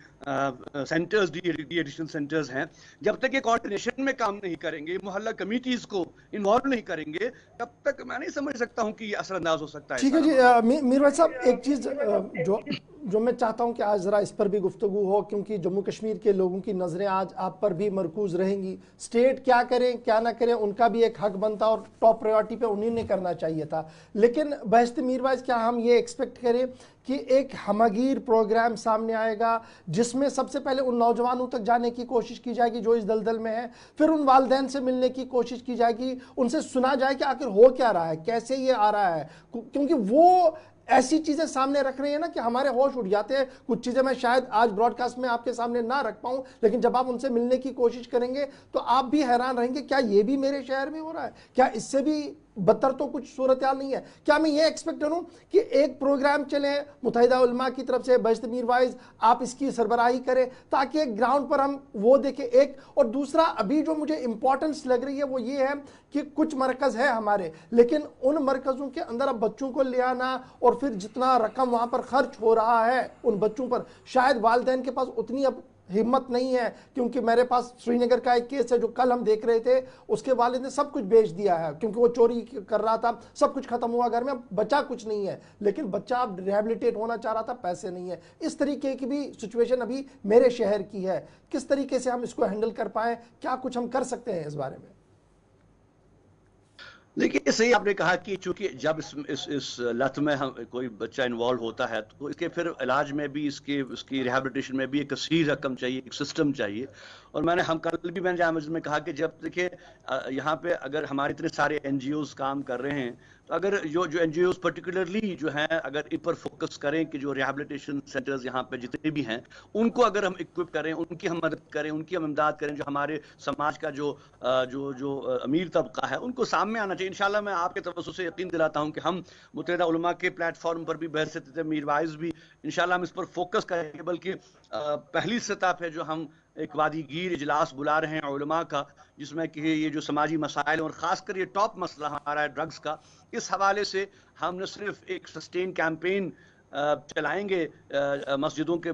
सेंटर्स, डी एडिक्शन सेंटर्स हैं, जब तक ये कोऑर्डिनेशन में काम नहीं करेंगे, मोहल्ला कमिटीज को इन्वॉल्व नहीं करेंगे, तब तक मैं नहीं समझ सकता हूं कि ये असरअंदाज हो सकता है। ठीक है जी। मीर भाई साहब, एक चीज जो मैं चाहता हूं कि आज जरा इस पर भी गुफ्तगू हो, क्योंकि जम्मू कश्मीर के लोगों की नजरें आज आप पर भी मरकूज रहेंगी। स्टेट क्या करें क्या ना करें उनका भी एक हक बनता और टॉप प्रायोरिटी पे उन्हीं ने करना चाहिए था। लेकिन बहश्त मीर भाई, क्या हम ये एक्सपेक्ट करें कि एक हमगीर प्रोग्राम सामने आएगा जिसमें सबसे पहले उन नौजवानों तक जाने की कोशिश की जाएगी जो इस दलदल में है, फिर उन वालिदैन से मिलने की कोशिश की जाएगी, उनसे सुना जाए कि आखिर हो क्या रहा है, कैसे ये आ रहा है, क्योंकि वो ऐसी चीजें सामने रख रहे हैं ना कि हमारे होश उड़ जाते हैं। कुछ चीजें मैं शायद आज ब्रॉडकास्ट में आपके सामने ना रख पाऊं, लेकिन जब आप उनसे मिलने की कोशिश करेंगे तो आप भी हैरान रहेंगे, क्या ये भी मेरे शहर में हो रहा है, क्या इससे भी बदतर तो कुछ सूरत हाल नहीं है। क्या मैं ये एक्सपेक्ट करूं कि एक प्रोग्राम चले मुत्तहिदा उलमा की तरफ से, बहश्त मीर वाइज आप इसकी सरबराही करें ताकि एक ग्राउंड पर हम वो देखें। एक और दूसरा, अभी जो मुझे इंपॉर्टेंस लग रही है वो ये है कि कुछ मरकज है हमारे, लेकिन उन मरकजों के अंदर अब बच्चों को ले आना और फिर जितना रकम वहां पर खर्च हो रहा है उन बच्चों पर, शायद वालिदैन के पास उतनी अब हिम्मत नहीं है। क्योंकि मेरे पास श्रीनगर का एक केस है जो कल हम देख रहे थे, उसके वालिद ने सब कुछ बेच दिया है क्योंकि वो चोरी कर रहा था, सब कुछ खत्म हुआ घर में, बचा कुछ नहीं है, लेकिन बच्चा अब रिहेबिलिटेट होना चाह रहा था, पैसे नहीं है। इस तरीके की भी सिचुएशन अभी मेरे शहर की है। किस तरीके से हम इसको हैंडल कर पाए, क्या कुछ हम कर सकते हैं इस बारे में? देखिए, सही आपने कहा कि चूंकि जब इस लत में हम कोई बच्चा इन्वॉल्व होता है तो इसके फिर इलाज में भी, इसकी रिहेबिलिटेशन में भी एक कसीर रकम चाहिए, एक सिस्टम चाहिए। और मैंने जामा मस्जिद में कहा कि जब देखिए यहाँ पे अगर हमारे इतने सारे NGOs काम कर रहे हैं, तो अगर जो NGOs पर्टिकुलरली जो हैं अगर इन पर फोकस करें कि जो रिहेबिलिटेशन सेंटर्स यहाँ पे जितने भी हैं उनको अगर हम इक्विप करें, उनकी हम मदद करें, उनकी हम इमदाद करें, जो हमारे समाज का जो अमीर तबका है उनको सामने आना चाहिए। इंशाल्लाह मैं आपके तवज्जो से यकीन दिलाता हूँ कि हम मुत्तहिदा उलमा के प्लेटफॉर्म पर भी, बहरसत मीर वाइज भी, इंशाल्लाह हम इस पर फोकस करेंगे। बल्कि पहली सतह पे जो हम एक वादीगीर इजलास बुला रहे हैं उलमा का, जिसमें कि ये जो समाजी मसाइल और ख़ासकर ये टॉप मसला हमारा है ड्रग्स का, इस हवाले से हम न सिर्फ एक सस्टेन कैंपेन चलाएंगे मस्जिदों के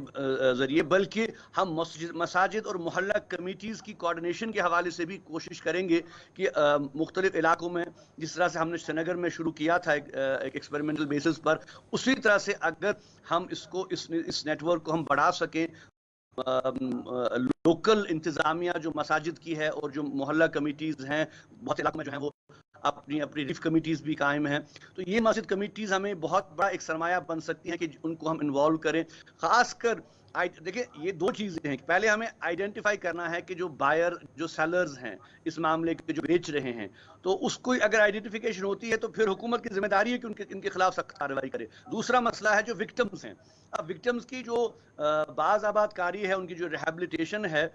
ज़रिए, बल्कि हम मसाजिद और मोहल्ला कमिटीज़ की कोऑर्डिनेशन के हवाले से भी कोशिश करेंगे कि मुख्तलिफ इलाकों में, जिस तरह से हमने श्रीनगर में शुरू किया था एक एक्सपेरिमेंटल बेसिस पर, उसी तरह से अगर हम इस नेटवर्क को हम बढ़ा सकें, लोकल इंतजामिया जो मसाजिद की है और जो मोहल्ला कमिटीज़ हैं, बहुत इलाकों में जो है वो अपनी रिलीफ कमिटीज़ भी कायम हैं, तो ये मस्जिद कमिटीज़ हमें बहुत बड़ा एक सरमाया बन सकती हैं कि उनको हम इन्वॉल्व करें। ख़ासकर देखिए, ये दो चीज़ें हैं। पहले हमें आइडेंटिफाई करना है कि जो बायर, जो सेलर्स हैं इस मामले के, जो बेच रहे हैं, तो उसको अगर आइडेंटिफिकेशन होती है तो फिर हुकूमत की जिम्मेदारी है कि इनके खिलाफ सख्त कार्रवाई करे। दूसरा मसला है जो विक्टिम्स हैं। अब विक्टिम्स की जो बाज़ आबादकारी है, उनकी जो रिहेबिलिटेशन है,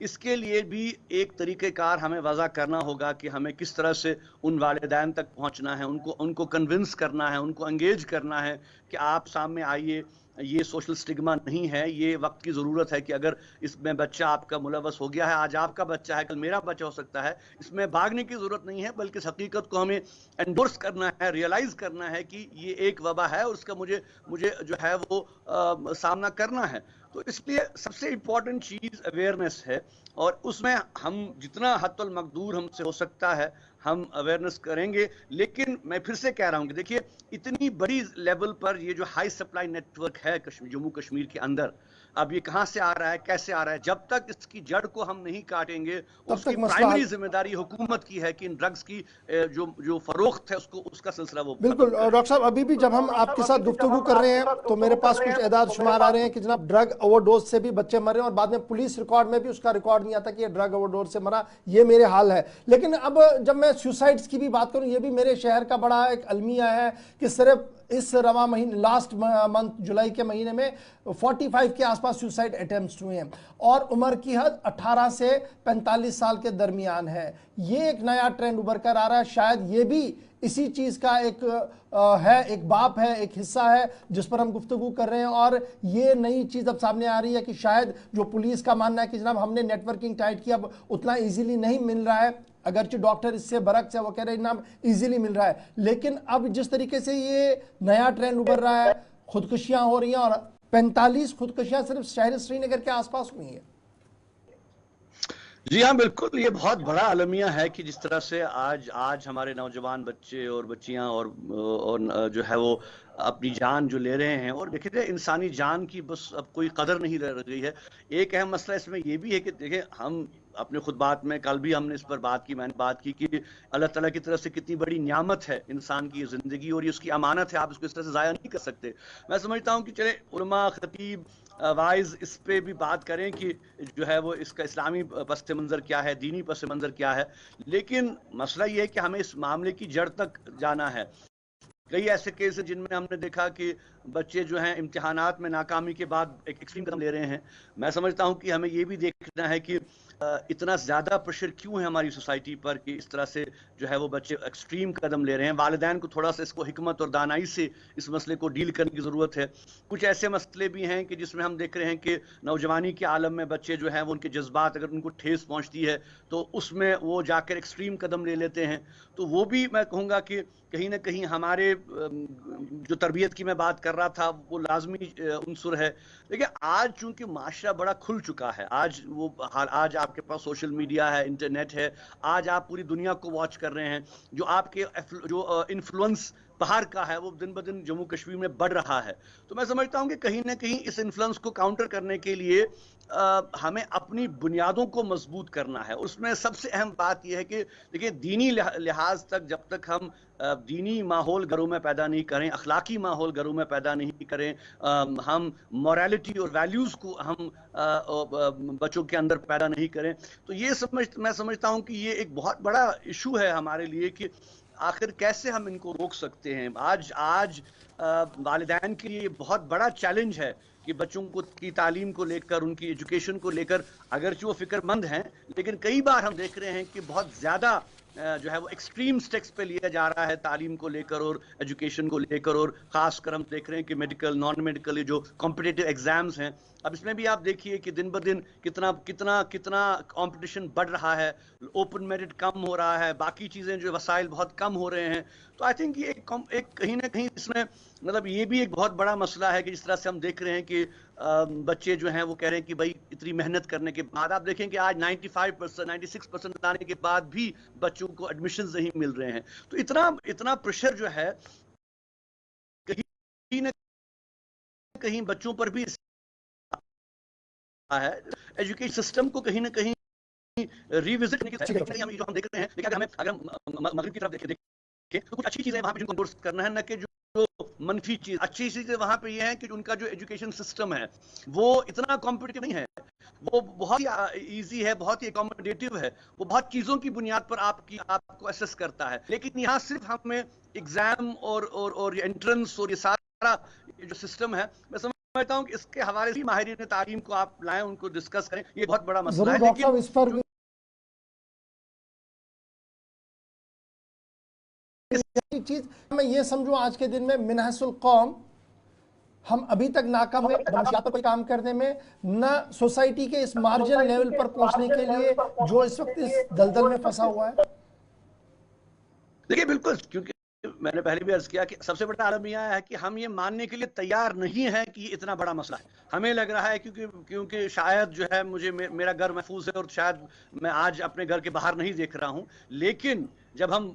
इसके लिए भी एक तरीक़ेकार हमें वज़ा करना होगा कि हमें किस तरह से उन वालिदैन तक पहुँचना है, उनको कन्विंस करना है, उनको एंगेज करना है कि आप सामने आइए, ये सोशल स्टिग्मा नहीं है, ये वक्त की ज़रूरत है कि अगर इसमें बच्चा आपका मुलव्वस हो गया है, आज आपका बच्चा है, कल मेरा बच्चा हो सकता है, इसमें भागने की ज़रूरत नहीं है, बल्कि इस हकीकत को हमें एंडोर्स करना है, रियलाइज़ करना है कि ये एक वबा है और उसका मुझे जो है वो सामना करना है। तो इसलिए सबसे इम्पॉर्टेंट चीज़ अवेयरनेस है, और उसमें हम जितना हद्दुल मकदूर हमसे हो सकता है हम अवेयरनेस करेंगे। लेकिन मैं फिर से कह रहा हूँ कि देखिए, इतनी बड़ी लेवल पर ये जो हाई सप्लाई नेटवर्क है जम्मू कश्मीर के अंदर, अब ये कहाँ से आ रहा है, कैसे आ रहा है, जब तक इसकी जड़ को हम नहीं काटेंगे, उसकी प्राइमरी जिम्मेदारी हुकूमत की है कि इन ड्रग्स की जो फरोख्त है उसका सिलसिला वो। बिल्कुल डॉक्टर साहब, अभी भी जब हम आपके साथ गुफ्तगू कर रहे हैं तो मेरे पास कुछ एदाद शुमार आ रहे हैं कि जनाब ड्रग ओवरडोज से भी बच्चे मर रहे हैं, और बाद में पुलिस रिकॉर्ड में भी उसका रिकॉर्ड नहीं आता कि ये ड्रग ओवरडोज से मरा, ये मेरे हाल है। लेकिन अब जब मैं मैं सुसाइड्स की भी बात करूं, ये भी मेरे शहर का बड़ा एक अलमिया है कि सिर्फ इस रवा महीने, लास्ट मंथ जुलाई के महीने में 45 के आसपास सुसाइड अटेम्प्ट्स हुए हैं और उम्र की हद 18 से 45 साल के दरमियान है। ये एक नया ट्रेंड उभर कर आ रहा है। शायद ये भी इसी चीज का एक है, एक बाप है, एक हिस्सा है जिस पर हम गुफ्तगू कर रहे हैं। और ये नई चीज अब सामने आ रही है कि शायद जो पुलिस का मानना है कि जनाब हमने नेटवर्किंग टाइट किया, अब उतना इजीली नहीं मिल रहा है, अगरचे डॉक्टर इससे बरक्स है, वो कह रहे हैं नाम इजीली मिल रहा है, लेकिन अब जिस तरीके से ये नया ट्रेंड उभर रहा है, खुदकुशियां हो रही हैं और 45 खुदकुशियां सिर्फ शहर श्रीनगर के आसपास हुई हैं। जी हाँ, बिल्कुल, ये बहुत बड़ा अलमिया है कि जिस तरह से आज हमारे नौजवान बच्चे और बच्चियां और जो है वो अपनी जान जो ले रहे हैं। और देखिए, इंसानी जान की बस अब कोई कदर नहीं रह गई है। एक अहम मसला इसमें ये भी है कि देखिए, हम अपने खुद बात में, कल भी हमने इस पर बात की, मैंने बात की कि अल्लाह ताला की तरफ से कितनी बड़ी नियामत है इंसान की ज़िंदगी, और ये उसकी अमानत है, आप इसको इस तरह से ज़ाया नहीं कर सकते। मैं समझता हूँ कि चले उलमा, खतीब, वाइज इस पे भी बात करें कि जो है वो इसका इस्लामी पस मंज़र क्या है, दीनी पस मंज़र क्या है, लेकिन मसला ये है कि हमें इस मामले की जड़ तक जाना है। कई ऐसे केस हैं जिनमें हमने देखा कि बच्चे जो हैं इम्तिहानात में नाकामी के बाद एक एक्सट्रीम कदम ले रहे हैं। मैं समझता हूं कि हमें ये भी देखना है कि इतना ज़्यादा प्रेशर क्यों है हमारी सोसाइटी पर कि इस तरह से जो है वो बच्चे एक्सट्रीम कदम ले रहे हैं। वालिदैन को थोड़ा सा इसको हिकमत और दानाई से इस मसले को डील करने की ज़रूरत है। कुछ ऐसे मसले भी हैं कि जिसमें हम देख रहे हैं कि नौजवानी के आलम में बच्चे जो हैं वो, उनके जज्बात अगर उनको ठेस पहुँचती है तो उसमें वो जाकर एक्सट्रीम कदम ले लेते हैं। तो वो भी मैं कहूँगा कि कहीं ना कहीं हमारे जो तरबियत की मैं बात कर रहा था वो लाजमी उनसुर है। देखिए, आज चूंकि माशरा बड़ा खुल चुका है, आज आपके पास सोशल मीडिया है, इंटरनेट है, आज आप पूरी दुनिया को वॉच कर रहे हैं। जो आपके जो इन्फ्लुएंस बाहर का है वो दिन ब दिन जम्मू कश्मीर में बढ़ रहा है। तो मैं समझता हूँ कि कहीं ना कहीं इस इन्फ्लुएंस को काउंटर करने के लिए हमें अपनी बुनियादों को मजबूत करना है। उसमें सबसे अहम बात यह है कि देखिए, दीनी लिहाज तक जब तक हम दीनी माहौल घरों में पैदा नहीं करें, अखलाकी माहौल घरों में पैदा नहीं करें, हम मॉरलिटी और वैल्यूज़ को हम बच्चों के अंदर पैदा नहीं करें, तो ये मैं समझता हूँ कि ये एक बहुत बड़ा इशू है हमारे लिए कि आखिर कैसे हम इनको रोक सकते हैं। आज वालिदैन के लिए बहुत बड़ा चैलेंज है कि बच्चों की तालीम को लेकर, उनकी एजुकेशन को लेकर अगरचे वो फिक्रमंद हैं, लेकिन कई बार हम देख रहे हैं कि बहुत ज़्यादा जो है वो एक्सट्रीम स्टेप्स पे लिया जा रहा है तालीम को लेकर और एजुकेशन को लेकर। और ख़ासकर हम देख रहे हैं कि मेडिकल, नॉन मेडिकल, जो कॉम्पिटिटिव एग्जाम्स हैं, अब इसमें भी आप देखिए कि दिन ब दिन कितना कंपटीशन बढ़ रहा है, ओपन मेरिट कम हो रहा है, बाकी चीज़ें जो वसाइल बहुत कम हो रहे हैं। तो आई थिंक ये एक कहीं ना कहीं इसमें मतलब ये भी एक बहुत बड़ा मसला है कि जिस तरह से हम देख रहे हैं कि बच्चे जो हैं वो कह रहे हैं कि भाई इतनी मेहनत करने के बाद, आप देखें कि आज 95%, 96% लाने के बाद भी बच्चों को एडमिशन नहीं मिल रहे हैं। तो इतना प्रेशर जो है कहीं ना कहीं बच्चों पर भी है। एजुकेशन सिस्टम को कहीं ना कहीं रिविजिट करने की हम जो हम देख रहे हैं, लेकिन अगर मगरिब की तरफ देखें तो कुछ अच्छी चीजें वहां पे जिनको कोर्स करना है, न कि जो मनफी चीज। अच्छी चीजें वहां पे ये है कि उनका जो एजुकेशन सिस्टम है वो इतना कॉम्पिटिटिव नहीं है, वो बहुत ही इजी है, बहुत ही अकोमोडेटिव है, वो बहुत चीजों की बुनियाद पर आपको असेस करता है। लेकिन यहाँ सिर्फ हमें एग्जाम और एंट्रेंस और ये सारा जो सिस्टम है, मैं समझता हूँ कि इसके हवाले से माहिरीन तालीम को आप लाएं, उनको डिस्कस करें, ये बहुत बड़ा मसला है। लेकिन इस पर चीज मैं ये समझूं, आज के दिन में मिनहसुल कौम हम अभी तक नाकाम हुए मनशियात पर कोई काम करने में, न सोसाइटी के इस मार्जिनल लेवल पर पहुंचने के लिए जो इस वक्त इस दलदल में फंसा हुआ है। देखिए, बिल्कुल, क्योंकि मैंने पहले भी अर्ज किया कि सबसे बड़ा आलम यह है कि हम ये मानने के लिए तैयार नहीं है कि ये इतना बड़ा मसला है। हमें लग रहा है क्योंकि शायद जो है मेरा घर महफूज है और शायद मैं आज अपने घर के बाहर नहीं देख रहा हूँ, लेकिन जब हम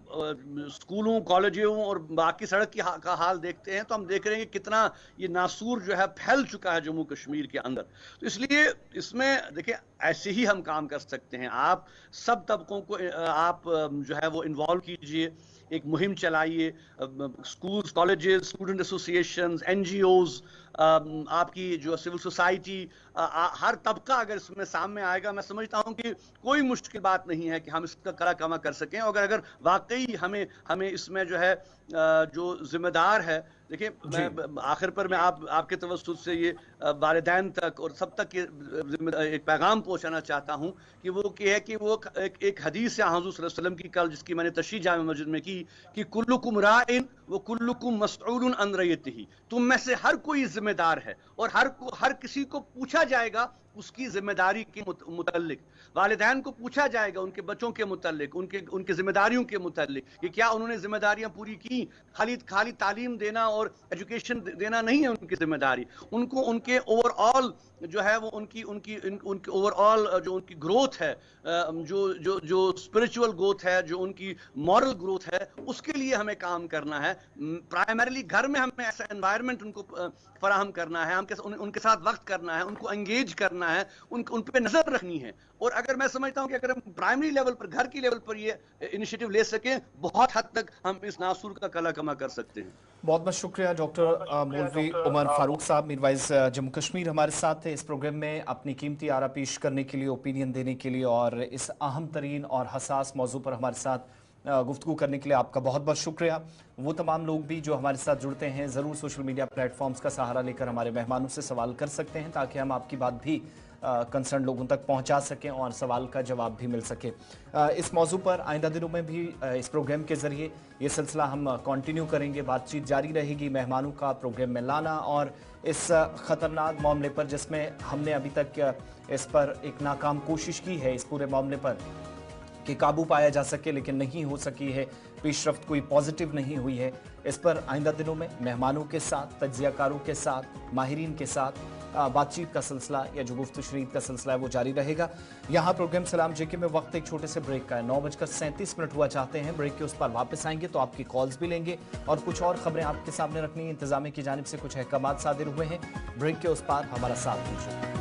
स्कूलों, कॉलेजों और बाकी सड़क का हाल देखते हैं तो हम देख रहे हैं कि कितना ये नासूर जो है फैल चुका है जम्मू कश्मीर के अंदर। तो इसलिए इसमें देखिए, ऐसे ही हम काम कर सकते हैं। आप सब तबकों को आप जो है वो इन्वॉल्व कीजिए, एक मुहिम चलाइए, schools, colleges, student associations, NGOs, आपकी जो सिविल सोसाइटी, हर तबका अगर इसमें सामने आएगा, मैं समझता हूं कि कोई मुश्किल बात नहीं है कि हम इसका कड़ा कमा कर सकें। अगर वाकई हमें इसमें जो है जो जिम्मेदार है, देखिए मैं आखिर पर मैं आपके तवज्जुह से ये वालिदैन तक और सब तक एक पैगाम पहुंचाना चाहता हूं कि वो है कि वो एक हदीस है हुज़ूर सल्लल्लाहु अलैहि वसल्लम की, कल जिसकी मैंने तशरीह जामे मस्जिद में की कि कुल्लुकुम राइन व कुल्लुकुम मसऊलुन अन रइयतिही, तुम में से हर कोई जिम्मेदार है और हर किसी को पूछा जाएगा उसकी जिम्मेदारी के मुतल्लिक। वालिदैन को पूछा जाएगा उनके बच्चों के मुतल्लिक, उनके जिम्मेदारियों के मुतल्लिक कि क्या उन्होंने जिम्मेदारियां पूरी की। खाली तालीम देना और एजुकेशन देना नहीं है उनकी जिम्मेदारी, उनको उनके ओवरऑल जो है वो उनकी ओवरऑल जो उनकी ग्रोथ है, जो स्पिरिचुअल ग्रोथ है, जो उनकी मॉरल ग्रोथ है, उसके लिए हमें काम करना है। प्राइमरीली घर में हमें ऐसा एनवायरनमेंट उनको फराहम करना है, उनके साथ वक्त करना है, उनको एंगेज करना है, उन पे नजर रखनी है। और अगर मैं समझता हूं कि अगर हम प्राइमरी लेवल पर, घर की लेवल पर ये इनिशिएटिव ले सकें, बहुत हद तक हम इस नासूर का कला कमा कर सकते हैं। बहुत बहुत शुक्रिया डॉक्टर मौलवी उमर फारूक साहब, मीरवाइज जम्मू कश्मीर हमारे साथ थे इस प्रोग्राम में अपनी कीमती आरा पेश करने के लिए, ओपिनियन देने के लिए और इस अहम तरीन और हसास मौजू पर हमारे साथ गुफ्तगू करने के लिए आपका बहुत बहुत शुक्रिया। वो तमाम लोग भी जो हमारे साथ जुड़ते हैं ज़रूर सोशल मीडिया प्लेटफॉर्म्स का सहारा लेकर हमारे मेहमानों से सवाल कर सकते हैं ताकि हम आपकी बात भी कंसर्न लोगों तक पहुंचा सकें और सवाल का जवाब भी मिल सके। इस मौजू पर आइंदा दिनों में भी इस प्रोग्राम के ज़रिए ये सिलसिला हम कंटिन्यू करेंगे, बातचीत जारी रहेगी, मेहमानों का प्रोग्राम में लाना और इस ख़तरनाक मामले पर जिसमें हमने अभी तक इस पर एक नाकाम कोशिश की है इस पूरे मामले पर कि काबू पाया जा सके, लेकिन नहीं हो सकी है, पेशरफ्त कोई पॉजिटिव नहीं हुई है। इस पर आइंदा दिनों में मेहमानों के साथ, तज्ज़ियाकारों के साथ, माहिरीन के साथ बातचीत का सिलसिला या जो गुफ्त शरीद का सिलसिला है वो जारी रहेगा। यहाँ प्रोग्राम सलाम जेके में वक्त एक छोटे से ब्रेक का है, 9:37 हुआ चाहते हैं। ब्रेक के उस पर वापस आएंगे तो आपकी कॉल्स भी लेंगे और कुछ और खबरें आपके सामने रखनी है। इंतजामिया की जानिब से कुछ अहकामात सादिर हुए हैं। ब्रेक के उस पार हमारा साथ दीजिए।